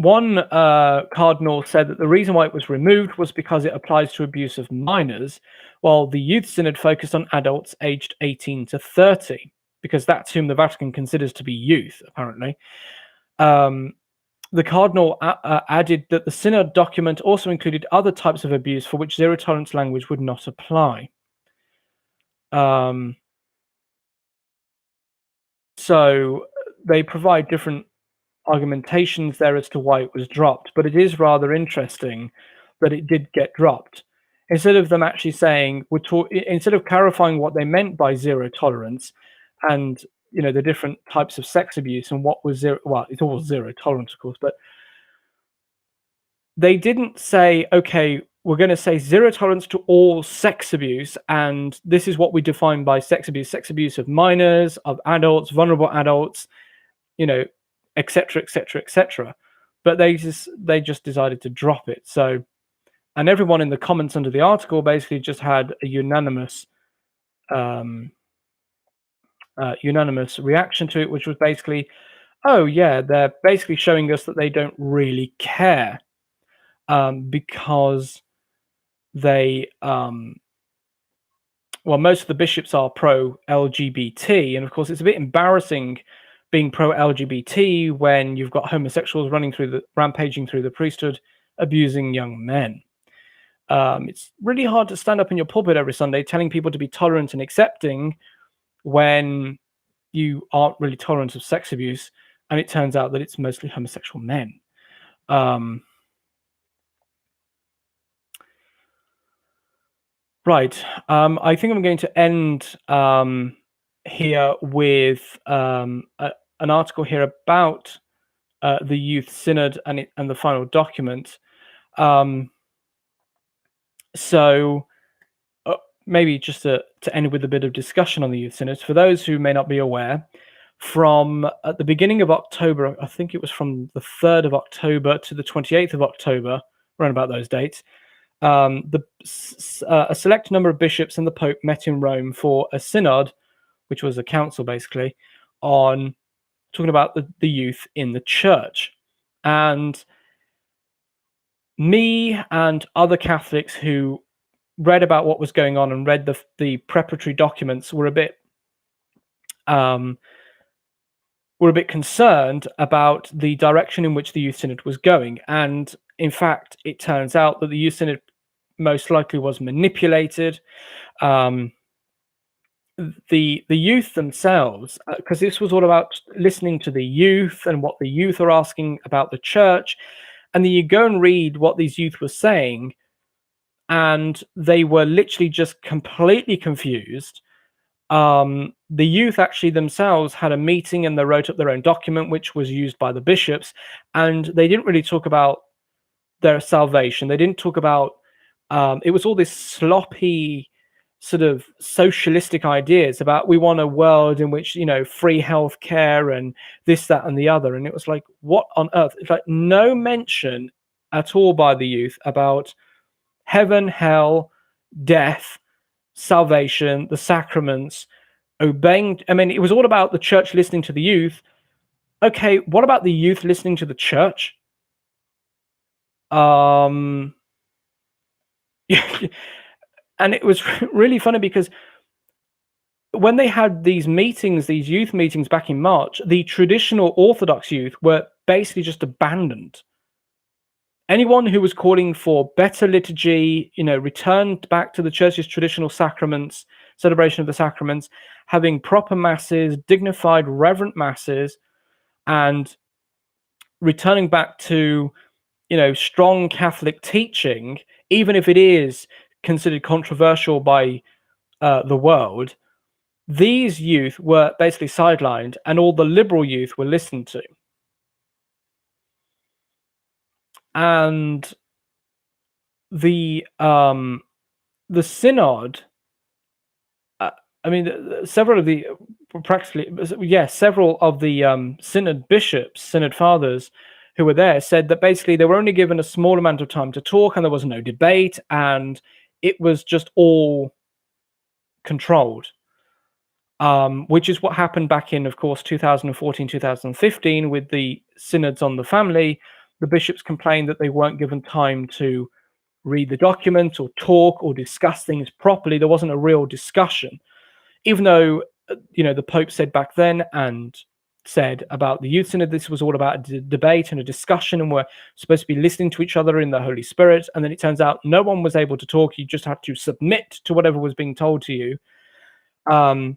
one cardinal said that the reason why it was removed was because it applies to abuse of minors, while the Youth Synod focused on adults aged 18 to 30, because that's whom the Vatican considers to be youth, apparently. The cardinal added that the Synod document also included other types of abuse for which zero tolerance language would not apply. So they provide different argumentations there as to why it was dropped, but it is rather interesting that it did get dropped. Instead of them actually saying, instead of clarifying what they meant by zero tolerance and the different types of sex abuse and what was zero, well, it's all zero tolerance, of course, but they didn't say, okay, we're going to say zero tolerance to all sex abuse, and this is what we define by sex abuse of minors, of adults, vulnerable adults, etc., etc., etc. But they just decided to drop it. So, and everyone in the comments under the article basically just had a unanimous reaction to it, which was basically, oh yeah, they're basically showing us that they don't really care, because they most of the bishops are pro-LGBT, and of course it's a bit embarrassing being pro-LGBT when you've got homosexuals rampaging through the priesthood, abusing young men. It's really hard to stand up in your pulpit every Sunday telling people to be tolerant and accepting when you aren't really tolerant of sex abuse, and it turns out that it's mostly homosexual men. Right. I think I'm going to end here with an article here about the Youth Synod and the final document. So maybe just to end with a bit of discussion on the Youth Synod. For those who may not be aware, from at the beginning of October, I think it was from the 3rd of October to the 28th of October, around about those dates, a select number of bishops and the Pope met in Rome for a synod, which was a council basically, on talking about the youth in the church. And me and other Catholics who read about what was going on and read the preparatory documents were a bit concerned about the direction in which the Youth Synod was going. And in fact, it turns out that the Youth Synod most likely was manipulated. The youth themselves, because this was all about listening to the youth and what the youth are asking about the church, and then you go and read what these youth were saying, and they were literally just completely confused. The youth actually themselves had a meeting and they wrote up their own document, which was used by the bishops, and they didn't really talk about their salvation. They didn't talk about it was all this sloppy sort of socialistic ideas about we want a world in which free healthcare and this, that, and the other. And it was like, what on earth? It's like no mention at all by the youth about heaven, hell, death, salvation, the sacraments, obeying. I mean, it was all about the church listening to the youth. Okay, what about the youth listening to the church? And it was really funny because when they had these meetings, these youth meetings back in March, the traditional Orthodox youth were basically just abandoned. Anyone who was calling for better liturgy, returned back to the church's traditional sacraments, celebration of the sacraments, having proper masses, dignified, reverent masses, and returning back to, strong Catholic teaching, even if it is considered controversial by the world, these youth were basically sidelined, and all the liberal youth were listened to. And the synod, several of the synod bishops, synod fathers who were there said that basically they were only given a small amount of time to talk, and there was no debate, and it was just all controlled, which is what happened back in, of course, 2014, 2015 with the synods on the family, the bishops complained that they weren't given time to read the document or talk or discuss things properly. There wasn't a real discussion, even though the Pope said back then and said about the Youth Synod, this was all about a debate and a discussion, and we're supposed to be listening to each other in the Holy Spirit. And then it turns out no one was able to talk. You just had to submit to whatever was being told to you. And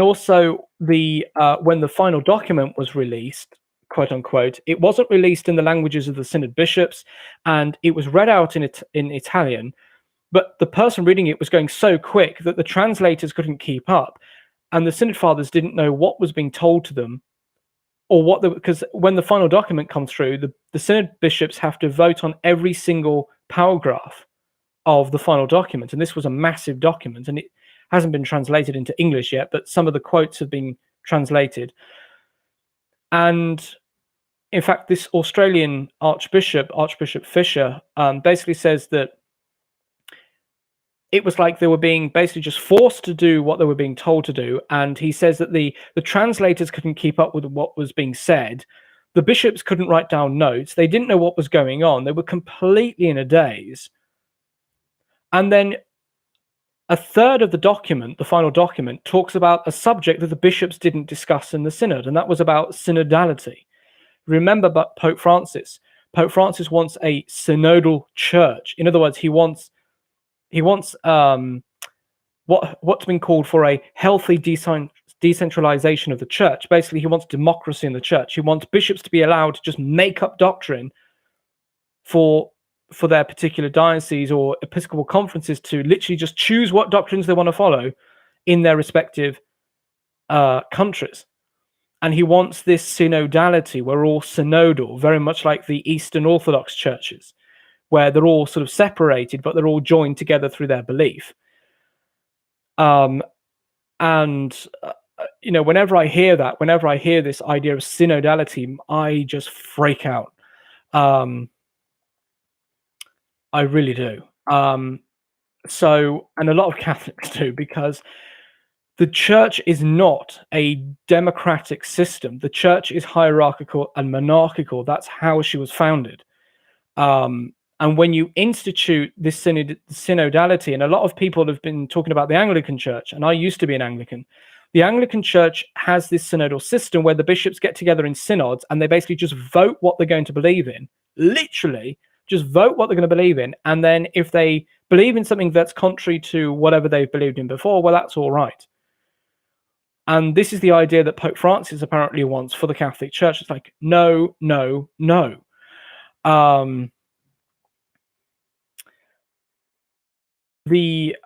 also when the final document was released, quote unquote, it wasn't released in the languages of the Synod bishops, and it was read out in Italian, but the person reading it was going so quick that the translators couldn't keep up, and the Synod fathers didn't know what was being told to them, or because when the final document comes through, the Synod bishops have to vote on every single paragraph of the final document, and this was a massive document, and it hasn't been translated into English yet, but some of the quotes have been translated. And in fact, this Australian Archbishop Fisher, basically says that it was like they were being basically just forced to do what they were being told to do. And he says that the translators couldn't keep up with what was being said. The bishops couldn't write down notes. They didn't know what was going on. They were completely in a daze. And then a third of the document, the final document, talks about a subject that the bishops didn't discuss in the synod, and that was about synodality. Remember, but Pope Francis wants a synodal church. In other words, he wants what's been called for a healthy decentralization of the church. Basically, he wants democracy in the church. He wants bishops to be allowed to just make up doctrine for their particular diocese, or episcopal conferences to literally just choose what doctrines they want to follow in their respective countries. And he wants this synodality, where all synodal, very much like the Eastern Orthodox churches, where they're all sort of separated, but they're all joined together through their belief. Whenever I hear that, whenever I hear this idea of synodality, I just freak out. I really do. And a lot of Catholics do, because the church is not a democratic system. The church is hierarchical and monarchical. That's how she was founded. And when you institute this synodality, and a lot of people have been talking about the Anglican Church, and I used to be an Anglican. The Anglican Church has this synodal system where the bishops get together in synods and they basically just vote what they're going to believe in. Literally, just vote what they're going to believe in. And then if they believe in something that's contrary to whatever they've believed in before, well, that's all right. And this is the idea that Pope Francis apparently wants for the Catholic Church. It's like, no, no, no. The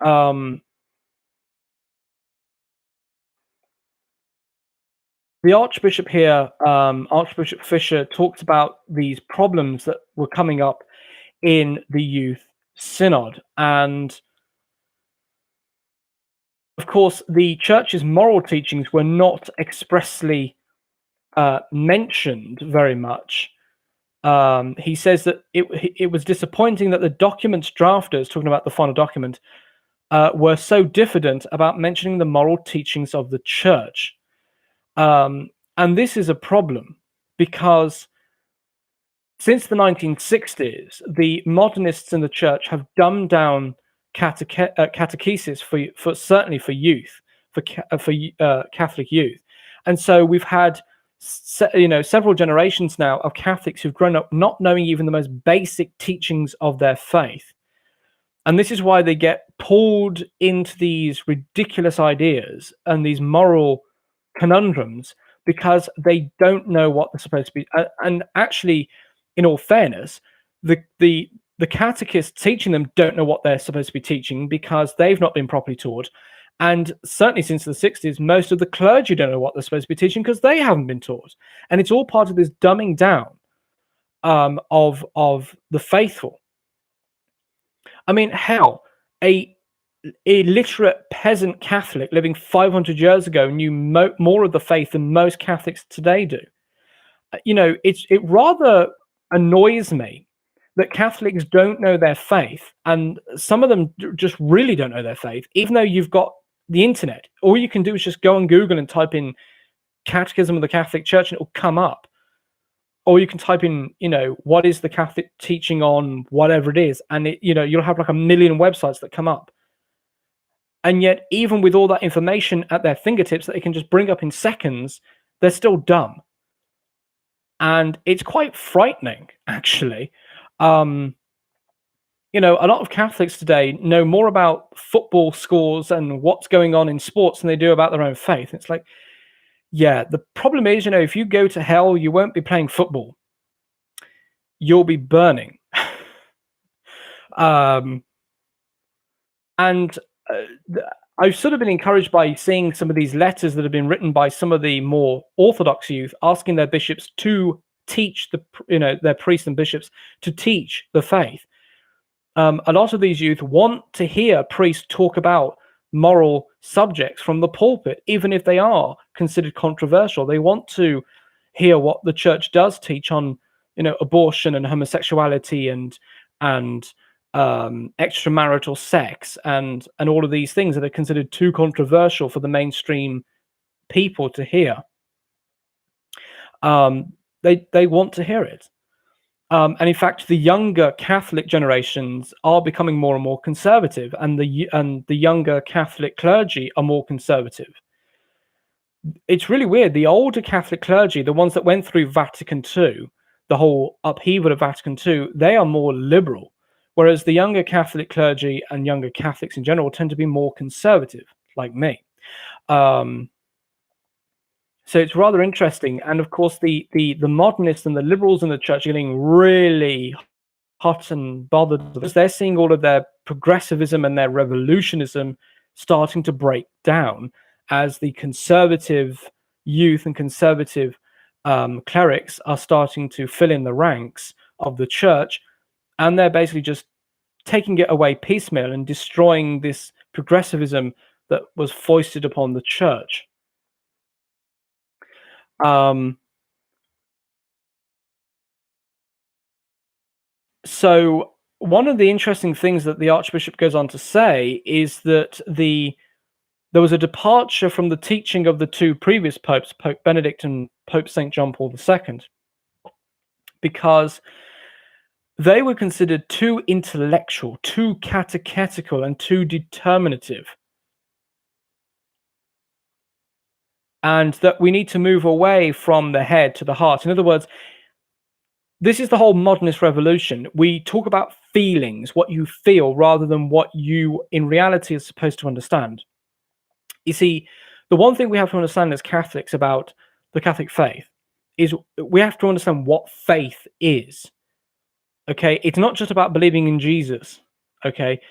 Archbishop here, Archbishop Fisher, talked about these problems that were coming up in the Youth Synod. And of course, the Church's moral teachings were not expressly mentioned very much. He says that it was disappointing that the document's drafters, talking about the final document, were so diffident about mentioning the moral teachings of the Church. And this is a problem, because since the 1960s, the modernists in the Church have dumbed down catechesis for certainly for youth, for Catholic youth. And so we've had several generations now of Catholics who've grown up not knowing even the most basic teachings of their faith. And this is why they get pulled into these ridiculous ideas and these moral conundrums, because they don't know what they're supposed to be. And actually, in all fairness, the catechists teaching them don't know what they're supposed to be teaching, because they've not been properly taught. And certainly since the 60s, most of the clergy don't know what they're supposed to be teaching, because they haven't been taught. And it's all part of this dumbing down of the faithful. I mean, hell, a illiterate peasant Catholic living 500 years ago knew more of the faith than most Catholics today do. It rather annoys me that Catholics don't know their faith, and some of them just really don't know their faith, even though you've got the internet. All you can do is just go on Google and type in Catechism of the Catholic Church, and it will come up. or you can type in, what is the Catholic teaching on whatever it is, and you'll have like a million websites that come up. And yet, even with all that information at their fingertips that they can just bring up in seconds, they're still dumb. And it's quite frightening, actually. A lot of Catholics today know more about football scores and what's going on in sports than they do about their own faith. It's like, yeah, the problem is, if you go to hell, you won't be playing football. You'll be burning. And I've sort of been encouraged by seeing some of these letters that have been written by some of the more orthodox youth, asking their bishops to teach their priests and bishops to teach the faith. A lot of these youth want to hear priests talk about moral subjects from the pulpit, even if they are considered controversial. They want to hear what the church does teach on, abortion and homosexuality and extramarital sex and all of these things that are considered too controversial for the mainstream people to hear. They want to hear it. And in fact, the younger Catholic generations are becoming more and more conservative, and the younger Catholic clergy are more conservative. It's really weird. The older Catholic clergy, the ones that went through Vatican II, the whole upheaval of Vatican II, they are more liberal, whereas the younger Catholic clergy and younger Catholics in general tend to be more conservative, like me. So it's rather interesting. And of course, the modernists and the liberals in the church are getting really hot and bothered because they're seeing all of their progressivism and their revolutionism starting to break down as the conservative youth and conservative clerics are starting to fill in the ranks of the church. And they're basically just taking it away piecemeal and destroying this progressivism that was foisted upon the church. So one of the interesting things that the Archbishop goes on to say is that there was a departure from the teaching of the two previous popes, Pope Benedict and Pope St. John Paul II, because they were considered too intellectual, too catechetical, and too determinative. And that we need to move away from the head to the heart. In other words, this is the whole modernist revolution. We talk about feelings, what you feel, rather than what you in reality are supposed to understand. You see, the one thing we have to understand as Catholics about the Catholic faith is we have to understand what faith is. Okay, it's not just about believing in Jesus. Okay,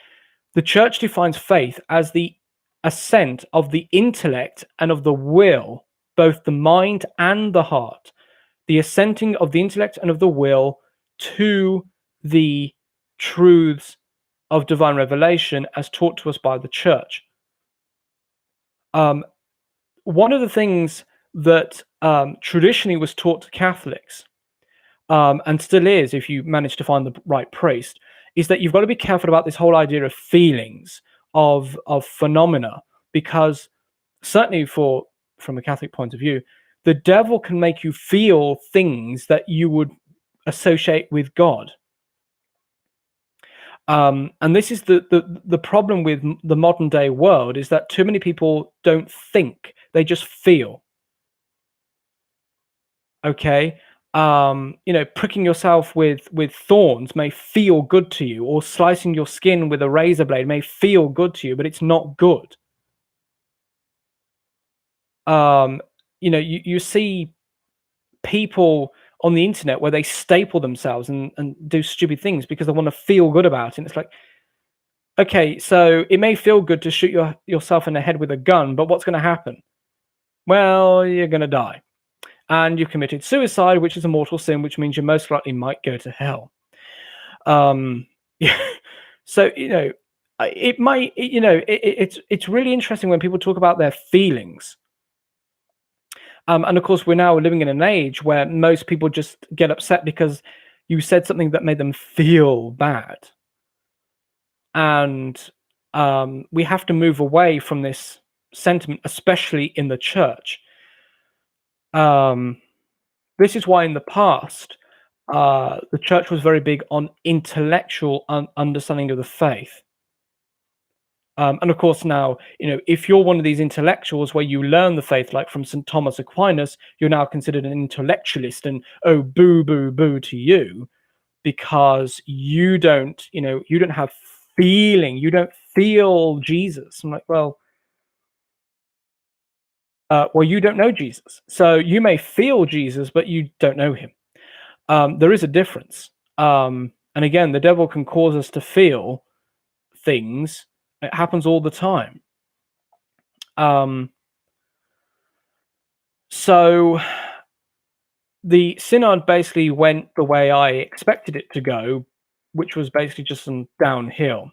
the church defines faith as the assent of the intellect and of the will, both the mind and the heart, the assenting of the intellect and of the will to the truths of divine revelation as taught to us by the church. One of the things that traditionally was taught to Catholics, and still is if you manage to find the right priest, is that you've got to be careful about this whole idea of feelings, of phenomena, because certainly from a Catholic point of view, the devil can make you feel things that you would associate with God. And this is the problem with the modern day world, is that too many people don't think, they just feel. Okay, pricking yourself with thorns may feel good to you, or slicing your skin with a razor blade may feel good to you, but it's not good. You see people on the internet where they staple themselves and do stupid things because they want to feel good about it. And it's like, okay, so it may feel good to shoot yourself in the head with a gun, but what's going to happen? Well, you're going to die. And you committed suicide, which is a mortal sin, which means you most likely might go to hell. So, it might, it's really interesting when people talk about their feelings. And of course, we're now living in an age where most people just get upset because you said something that made them feel bad. And we have to move away from this sentiment, especially in the church. This is why in the past, the church was very big on intellectual understanding of the faith. And of course, now, if you're one of these intellectuals where you learn the faith, like from St. Thomas Aquinas, you're now considered an intellectualist, and oh, boo, boo, boo to you, because you don't have feeling, you don't feel Jesus. I'm like, well, you don't know Jesus. So you may feel Jesus, but you don't know him. There is a difference. And again, the devil can cause us to feel things. It happens all the time. So the synod basically went the way I expected it to go, which was basically just some downhill.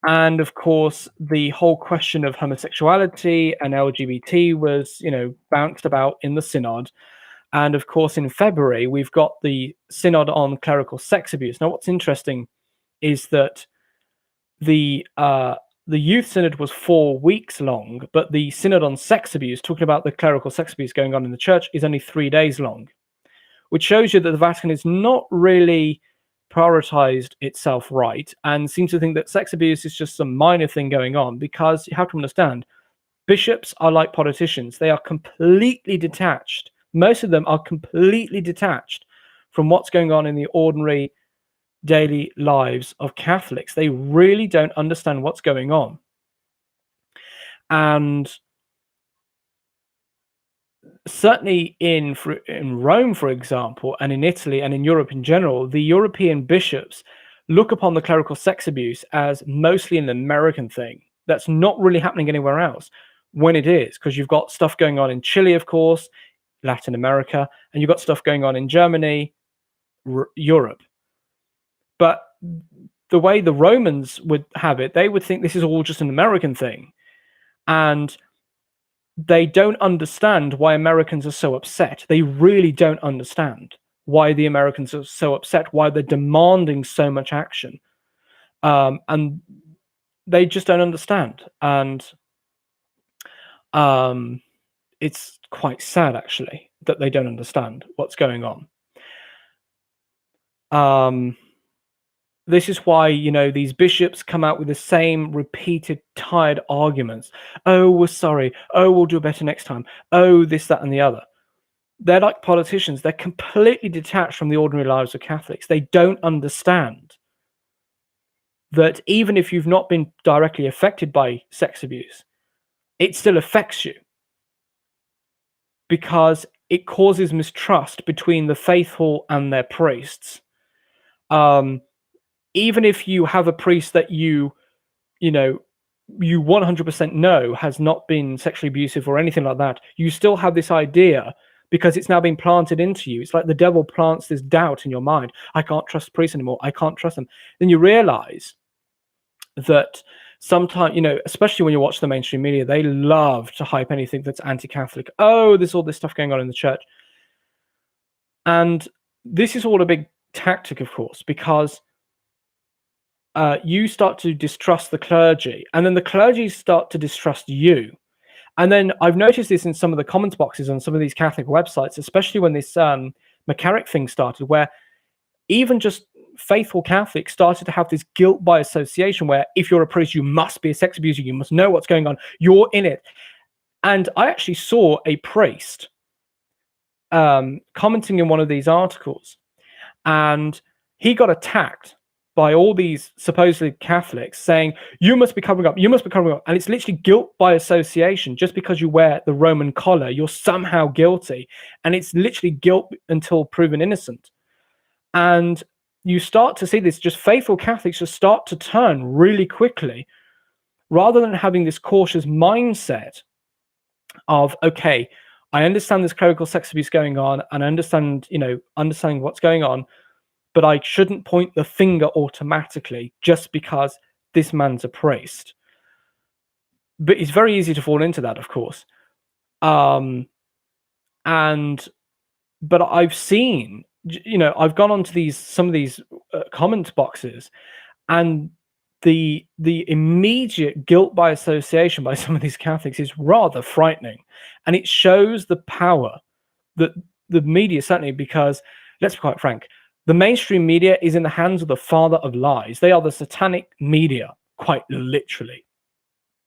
And of course, the whole question of homosexuality and LGBT was, bounced about in the synod. And of course, in February, we've got the synod on clerical sex abuse. Now, what's interesting is that the youth synod was 4 weeks long, but the synod on sex abuse, talking about the clerical sex abuse going on in the church, is only 3 days long, which shows you that the Vatican is not really prioritized itself right and seems to think that sex abuse is just some minor thing going on, because you have to understand, bishops are like politicians. They are completely detached. Most of them are completely detached from what's going on in the ordinary daily lives of Catholics. They really don't understand what's going on. And certainly in Rome, for example, and in Italy and in Europe in general, the European bishops look upon the clerical sex abuse as mostly an American thing. That's not really happening anywhere else, when it is, because you've got stuff going on in Chile, of course, Latin America, and you've got stuff going on in Germany, Europe. But the way the Romans would have it, they would think this is all just an American thing. And they don't understand why Americans are so upset. They really don't understand why the Americans are so upset, why they're demanding so much action. And they just don't understand. And it's quite sad, actually, that they don't understand what's going on. This is why, these bishops come out with the same repeated, tired arguments. Oh, we're sorry. Oh, we'll do better next time. Oh, this, that, and the other. They're like politicians. They're completely detached from the ordinary lives of Catholics. They don't understand that even if you've not been directly affected by sex abuse, it still affects you, because it causes mistrust between the faithful and their priests. Even if you have a priest that you 100% know has not been sexually abusive or anything like that, you still have this idea, because it's now been planted into you. It's like the devil plants this doubt in your mind. I can't trust priests anymore. I can't trust them. Then you realize that sometimes, especially when you watch the mainstream media, they love to hype anything that's anti-Catholic. Oh, there's all this stuff going on in the church. And this is all a big tactic, of course, because you start to distrust the clergy, and then the clergy start to distrust you. And then I've noticed this in some of the comments boxes on some of these Catholic websites, especially when this McCarrick thing started, where even just faithful Catholics started to have this guilt by association, where if you're a priest, you must be a sex abuser, you must know what's going on, you're in it. And I actually saw a priest commenting in one of these articles, and he got attacked by all these supposedly Catholics saying, you must be covering up, you must be covering up. And it's literally guilt by association. Just because you wear the Roman collar, you're somehow guilty. And it's literally guilt until proven innocent. And you start to see this, just faithful Catholics just start to turn really quickly, rather than having this cautious mindset of, okay, I understand there's clerical sex abuse going on, and I understand, understanding what's going on, but I shouldn't point the finger automatically just because this man's a priest. But it's very easy to fall into that, of course. But I've seen, I've gone onto some of these comment boxes, and the immediate guilt by association by some of these Catholics is rather frightening, and it shows the power that the media, certainly, because let's be quite frank, the mainstream media is in the hands of the father of lies. They are the satanic media, quite literally.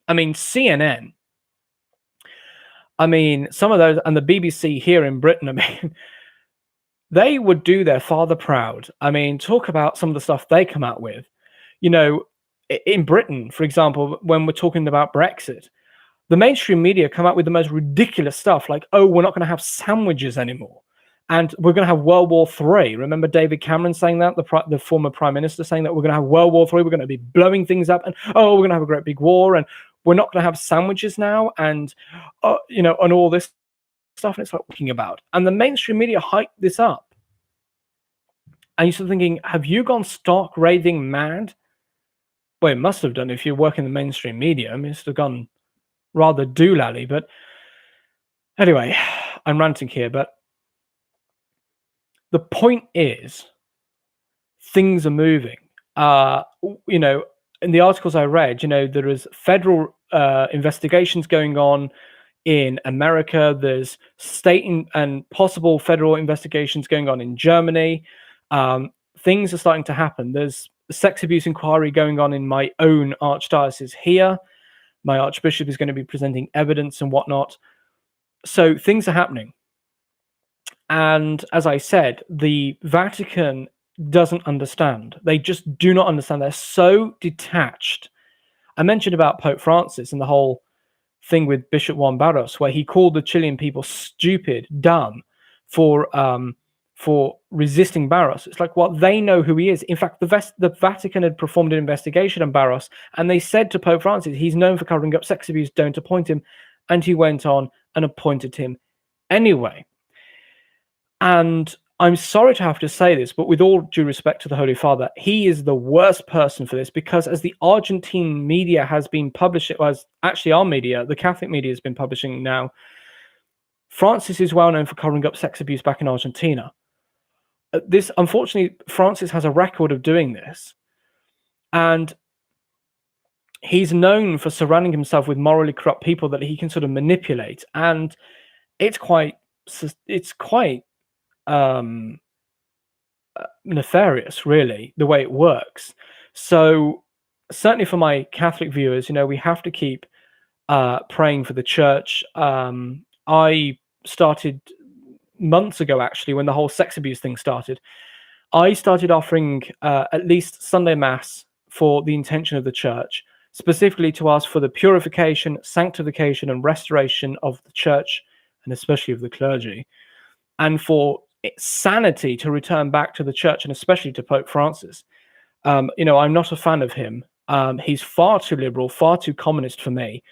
I mean, CNN, I mean, some of those, and the BBC here in Britain, I mean, they would do their father proud. I mean, talk about some of the stuff they come out with. You know, in Britain, for example, when we're talking about Brexit, the mainstream media come out with the most ridiculous stuff, like, oh, we're not going to have sandwiches anymore, and we're going to have World War III. Remember David Cameron saying that, the former prime minister saying that we're going to have World War III, we're going to be blowing things up, and oh, we're going to have a great big war, and we're not going to have sandwiches now, and and all this stuff. And it's like talking about, and the mainstream media hyped this up, and you're sort of thinking, have you gone stark raving mad? Well, it must have done if you work in the mainstream media. I mean, it's have gone rather doolally. But anyway, I'm ranting here, but the point is things are moving. In the articles I read, there is federal investigations going on in America. There's state and possible federal investigations going on in Germany. Things are starting to happen. There's a sex abuse inquiry going on in my own archdiocese here. My archbishop is going to be presenting evidence and whatnot. So things are happening. And as I said, the Vatican doesn't understand. They just do not understand. They're so detached. I mentioned about Pope Francis and the whole thing with Bishop Juan Barros, where he called the Chilean people stupid, dumb, for resisting Barros. It's like, well, they know who he is. In fact, the Vatican had performed an investigation on Barros, and they said to Pope Francis, he's known for covering up sex abuse, don't appoint him. And he went on and appointed him anyway. And I'm sorry to have to say this, but with all due respect to the Holy Father, he is the worst person for this, because as the Argentine media has been publishing, as actually our media, the Catholic media has been publishing now, Francis is well known for covering up sex abuse back in Argentina. Unfortunately, Francis has a record of doing this, and he's known for surrounding himself with morally corrupt people that he can sort of manipulate, and it's quite nefarious, really, the way it works. So certainly for my Catholic viewers, we have to keep praying for the church. I started months ago, actually, when the whole sex abuse thing started. I started offering at least Sunday Mass for the intention of the church, specifically to ask for the purification, sanctification, and restoration of the church, and especially of the clergy, and for sanity to return back to the church, and especially to Pope Francis. I'm not a fan of him. He's far too liberal, far too communist for me.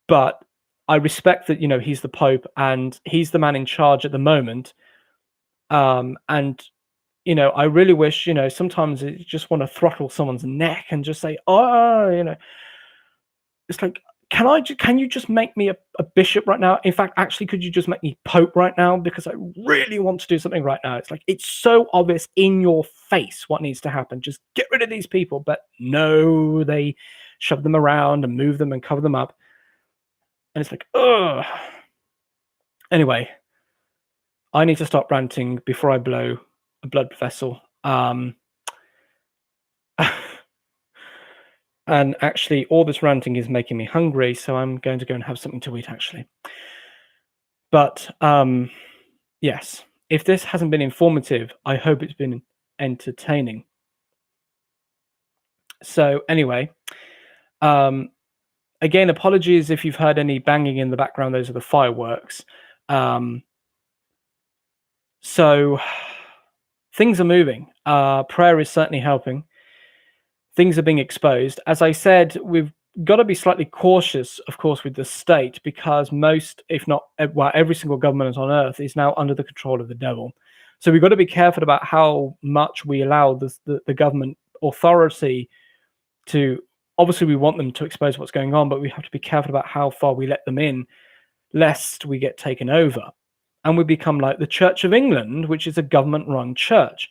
But I respect that, he's the Pope and he's the man in charge at the moment. And I really wish, sometimes you just want to throttle someone's neck and just say, it's like, can you just make me a bishop right now? In fact, actually, could you just make me Pope right now? Because I really want to do something right now. It's like, it's so obvious in your face what needs to happen. Just get rid of these people. But no, they shove them around and move them and cover them up. And it's like, ugh. Anyway, I need to stop ranting before I blow a blood vessel. And actually, all this ranting is making me hungry, so I'm going to go and have something to eat, actually. But, yes, if this hasn't been informative, I hope it's been entertaining. So, anyway, again, apologies if you've heard any banging in the background. Those are the fireworks. So, things are moving. Prayer is certainly helping. Things are being exposed. As I said, we've got to be slightly cautious, of course, with the state, because most, if not, every single government on earth is now under the control of the devil. So we've got to be careful about how much we allow the government authority to. Obviously, we want them to expose what's going on, but we have to be careful about how far we let them in, lest we get taken over and we become like the Church of England, which is a government-run church.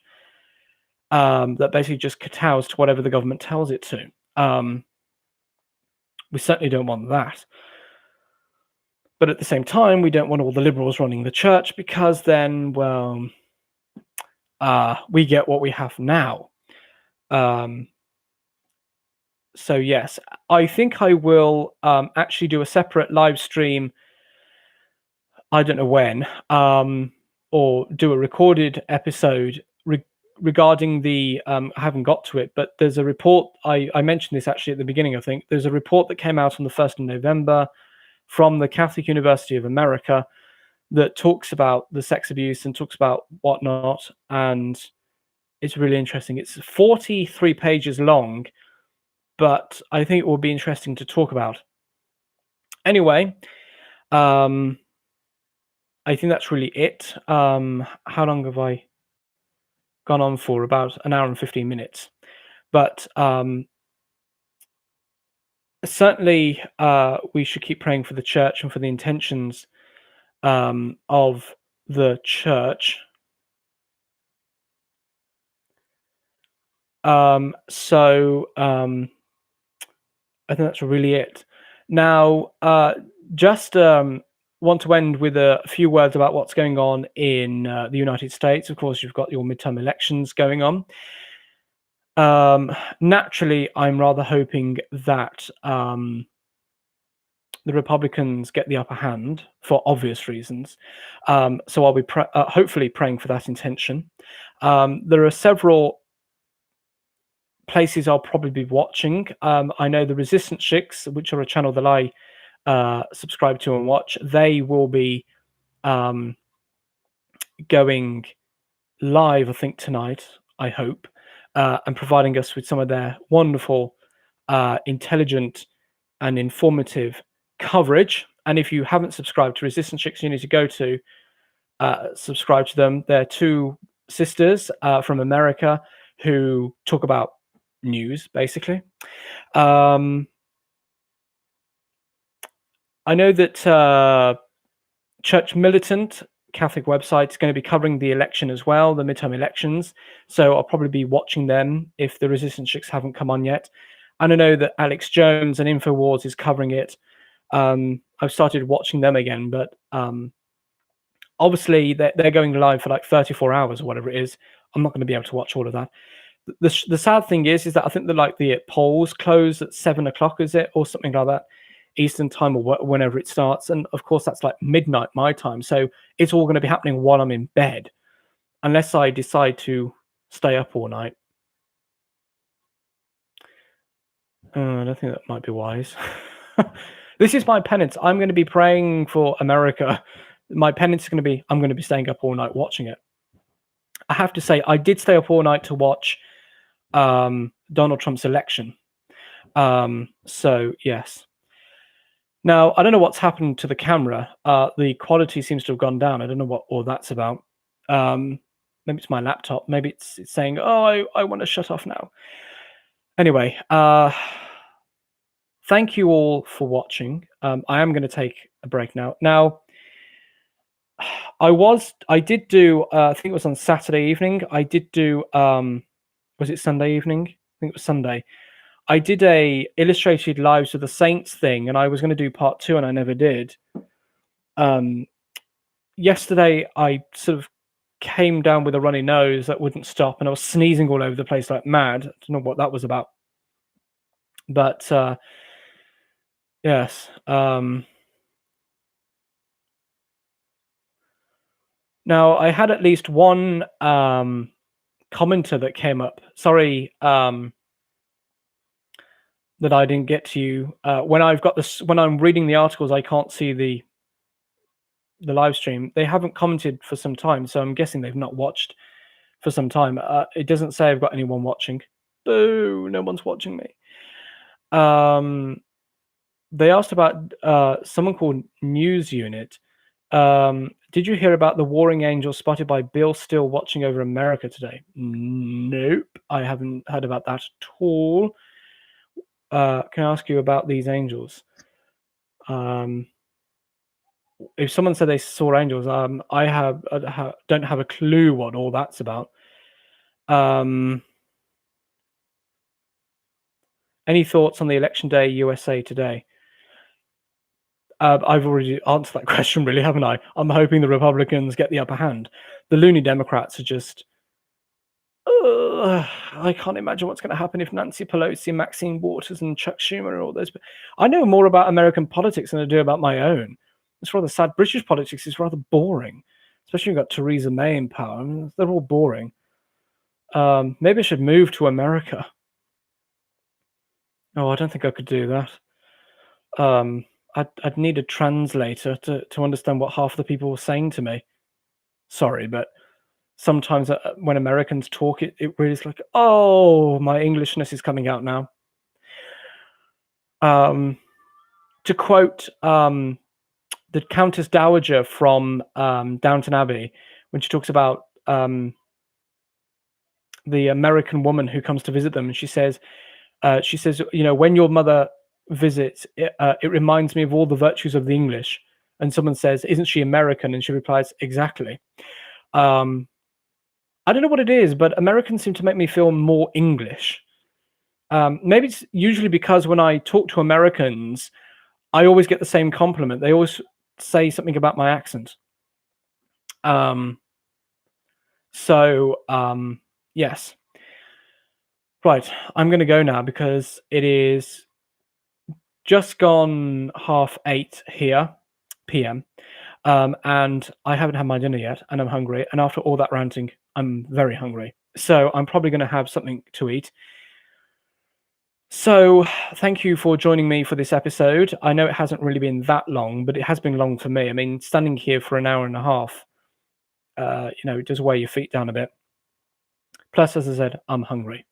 That basically just kowtows to whatever the government tells it to. We certainly don't want that. But at the same time, we don't want all the liberals running the church, because then, well, we get what we have now. So yes, I think I will actually do a separate live stream. I don't know when, or do a recorded episode regarding the. I haven't got to it, but there's a report. I mentioned this actually at the beginning. I think there's a report that came out on the 1st of November from the Catholic University of America that talks about the sex abuse and talks about whatnot, and it's really interesting. It's 43 pages long, but I think it will be interesting to talk about. Anyway, I think that's really it. How long have I gone on for? About an hour and 15 minutes. But certainly we should keep praying for the church and for the intentions of the church. I think that's really it. Now, just want to end with a few words about what's going on in the United States. Of course, you've got your midterm elections going on. Naturally, I'm rather hoping that the Republicans get the upper hand for obvious reasons. So I'll be hopefully praying for that intention. There are several places I'll probably be watching. I know the Resistance Chicks, which are a channel that I subscribe to and watch, they will be going live, I think, tonight, I hope, and providing us with some of their wonderful, intelligent and informative coverage. And if you haven't subscribed to Resistance Chicks, you need to go to subscribe to them. They're two sisters from America who talk about news, basically. I know that Church Militant Catholic website is going to be covering the election as well, the midterm elections. So I'll probably be watching them if the Resistance Chicks haven't come on yet. And I know that Alex Jones and InfoWars is covering it. I've started watching them again, but obviously they're going live for like 34 hours or whatever it is. I'm not going to be able to watch all of that. The sad thing is that I think that the polls close at 7 o'clock, is it, or something like that, Eastern time, or whenever it starts. And of course, that's like midnight my time. So it's all going to be happening while I'm in bed, unless I decide to stay up all night. I don't think that might be wise. This is my penance. I'm going to be praying for America. My penance is going to be, I'm going to be staying up all night watching it. I have to say, I did stay up all night to watch Donald Trump's election. So yes. Now, I don't know what's happened to the camera. The quality seems to have gone down. I don't know what all that's about. Maybe it's my laptop. Maybe it's saying, oh, I want to shut off now. Anyway, thank you all for watching. I am going to take a break now. Now, I did do, I think it was on Saturday evening. I did do, was it Sunday evening? I think it was Sunday. I did a illustrated Lives of the Saints thing, and I was going to do part 2, and I never did. Yesterday, I sort of came down with a runny nose that wouldn't stop, and I was sneezing all over the place like mad. I don't know what that was about. But yes. Now, I had at least one commenter that came up. Sorry that I didn't get to you. When I'm reading the articles, I can't see the live stream. They haven't commented for some time, so I'm guessing they've not watched for some time. It doesn't say I've got anyone watching. Boo, no one's watching me. They asked about someone called News Unit. Did you hear about the warring angel spotted by Bill Still watching over America today? Nope, I haven't heard about that at all. Can I ask you about these angels? If someone said they saw angels, I don't have a clue what all that's about. Any thoughts on the election day USA today? I've already answered that question, really, haven't I? I'm hoping the Republicans get the upper hand. The loony Democrats are just. I can't imagine what's going to happen if Nancy Pelosi, Maxine Waters, and Chuck Schumer and all those. I know more about American politics than I do about my own. It's rather sad. British politics is rather boring, especially when you've got Theresa May in power. I mean, they're all boring. Maybe I should move to America. Oh, I don't think I could do that. I'd need a translator to understand what half the people were saying to me. Sorry, but sometimes when Americans talk, it really is like, oh, my Englishness is coming out now. To quote the Countess Dowager from Downton Abbey, when she talks about the American woman who comes to visit them, and she says, you know, when your mother visits, it reminds me of all the virtues of the English. And someone says, isn't she American? And she replies, exactly. I don't know what it is, but Americans seem to make me feel more English. Maybe it's usually because when I talk to Americans, I always get the same compliment. They always say something about my accent. Yes. Right, I'm going to go now because it is just gone 8:30 here, PM. And I haven't had my dinner yet, and I'm hungry. And after all that ranting, I'm very hungry. So I'm probably going to have something to eat. So thank you for joining me for this episode. I know it hasn't really been that long, but it has been long for me. I mean, standing here for an hour and a half, you know, it does weigh your feet down a bit. Plus, as I said, I'm hungry.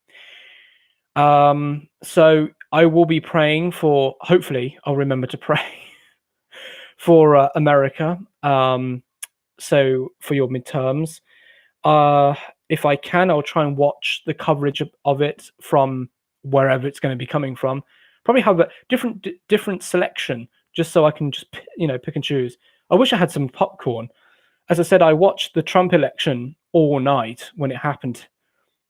So I will be praying for, hopefully I'll remember to pray for America. So for your midterms, if I can, I'll try and watch the coverage of it from wherever it's going to be coming from. Probably have a different selection, just so I can just, you know, pick and choose. I wish I had some popcorn. As I said, I watched the Trump election all night when it happened.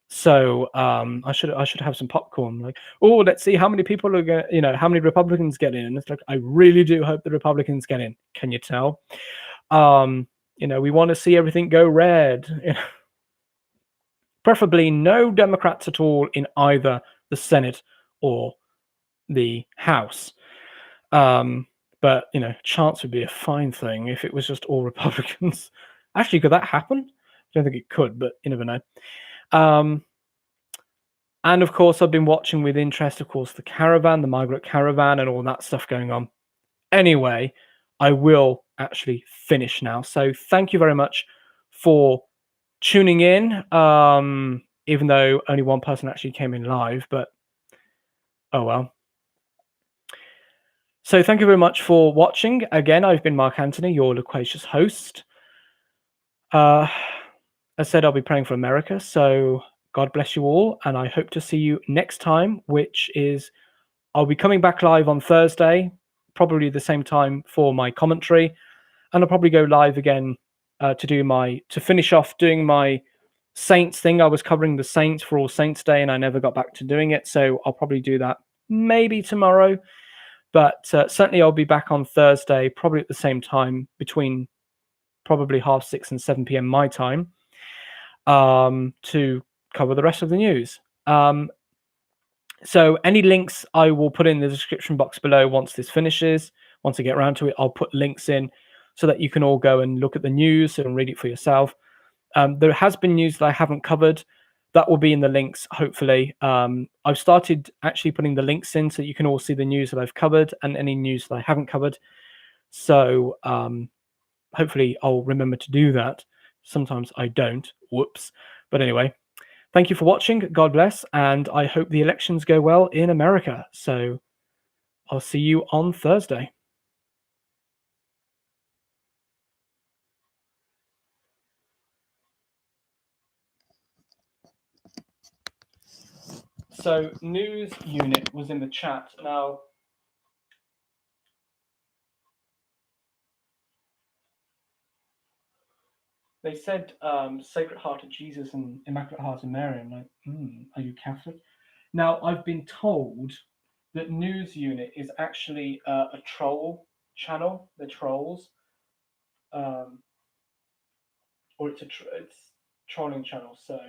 So I should have some popcorn. Like, oh, let's see how many people are going. You know, how many Republicans get in. And it's like, I really do hope the Republicans get in. Can you tell? You know, we want to see everything go red. You know? Preferably no Democrats at all in either the Senate or the House. But, you know, chance would be a fine thing if it was just all Republicans. Actually, could that happen? I don't think it could, but you never know. And of course, I've been watching with interest, of course, the caravan, the migrant caravan, and all that stuff going on. Anyway, I will actually finish now. So thank you very much for tuning in, even though only one person actually came in live, but oh well. So thank you very much for watching. Again, I've been Mark Anthony, your loquacious host. As I said, I'll be praying for America, so God bless you all, and I hope to see you next time, which is, I'll be coming back live on Thursday, probably the same time for my commentary, and I'll probably go live again to finish off doing my Saints thing. I was covering the Saints for All Saints Day, and I never got back to doing it, so I'll probably do that maybe tomorrow, but certainly I'll be back on Thursday, probably at the same time, between probably 6:30 and 7 p.m. my time, to cover the rest of the news. So any links I will put in the description box below once this finishes. Once I get around to it, I'll put links in so that you can all go and look at the news and read it for yourself. There has been news that I haven't covered. That will be in the links, hopefully. I've started actually putting the links in so you can all see the news that I've covered and any news that I haven't covered. So hopefully I'll remember to do that. Sometimes I don't. Whoops. But anyway, thank you for watching. God bless. And I hope the elections go well in America. So I'll see you on Thursday. So news unit was in the chat. Now, they said Sacred Heart of Jesus and Immaculate Heart of Mary. I'm like, are you Catholic? Now, I've been told that news unit is actually a troll channel, the trolls, or it's trolling channel. So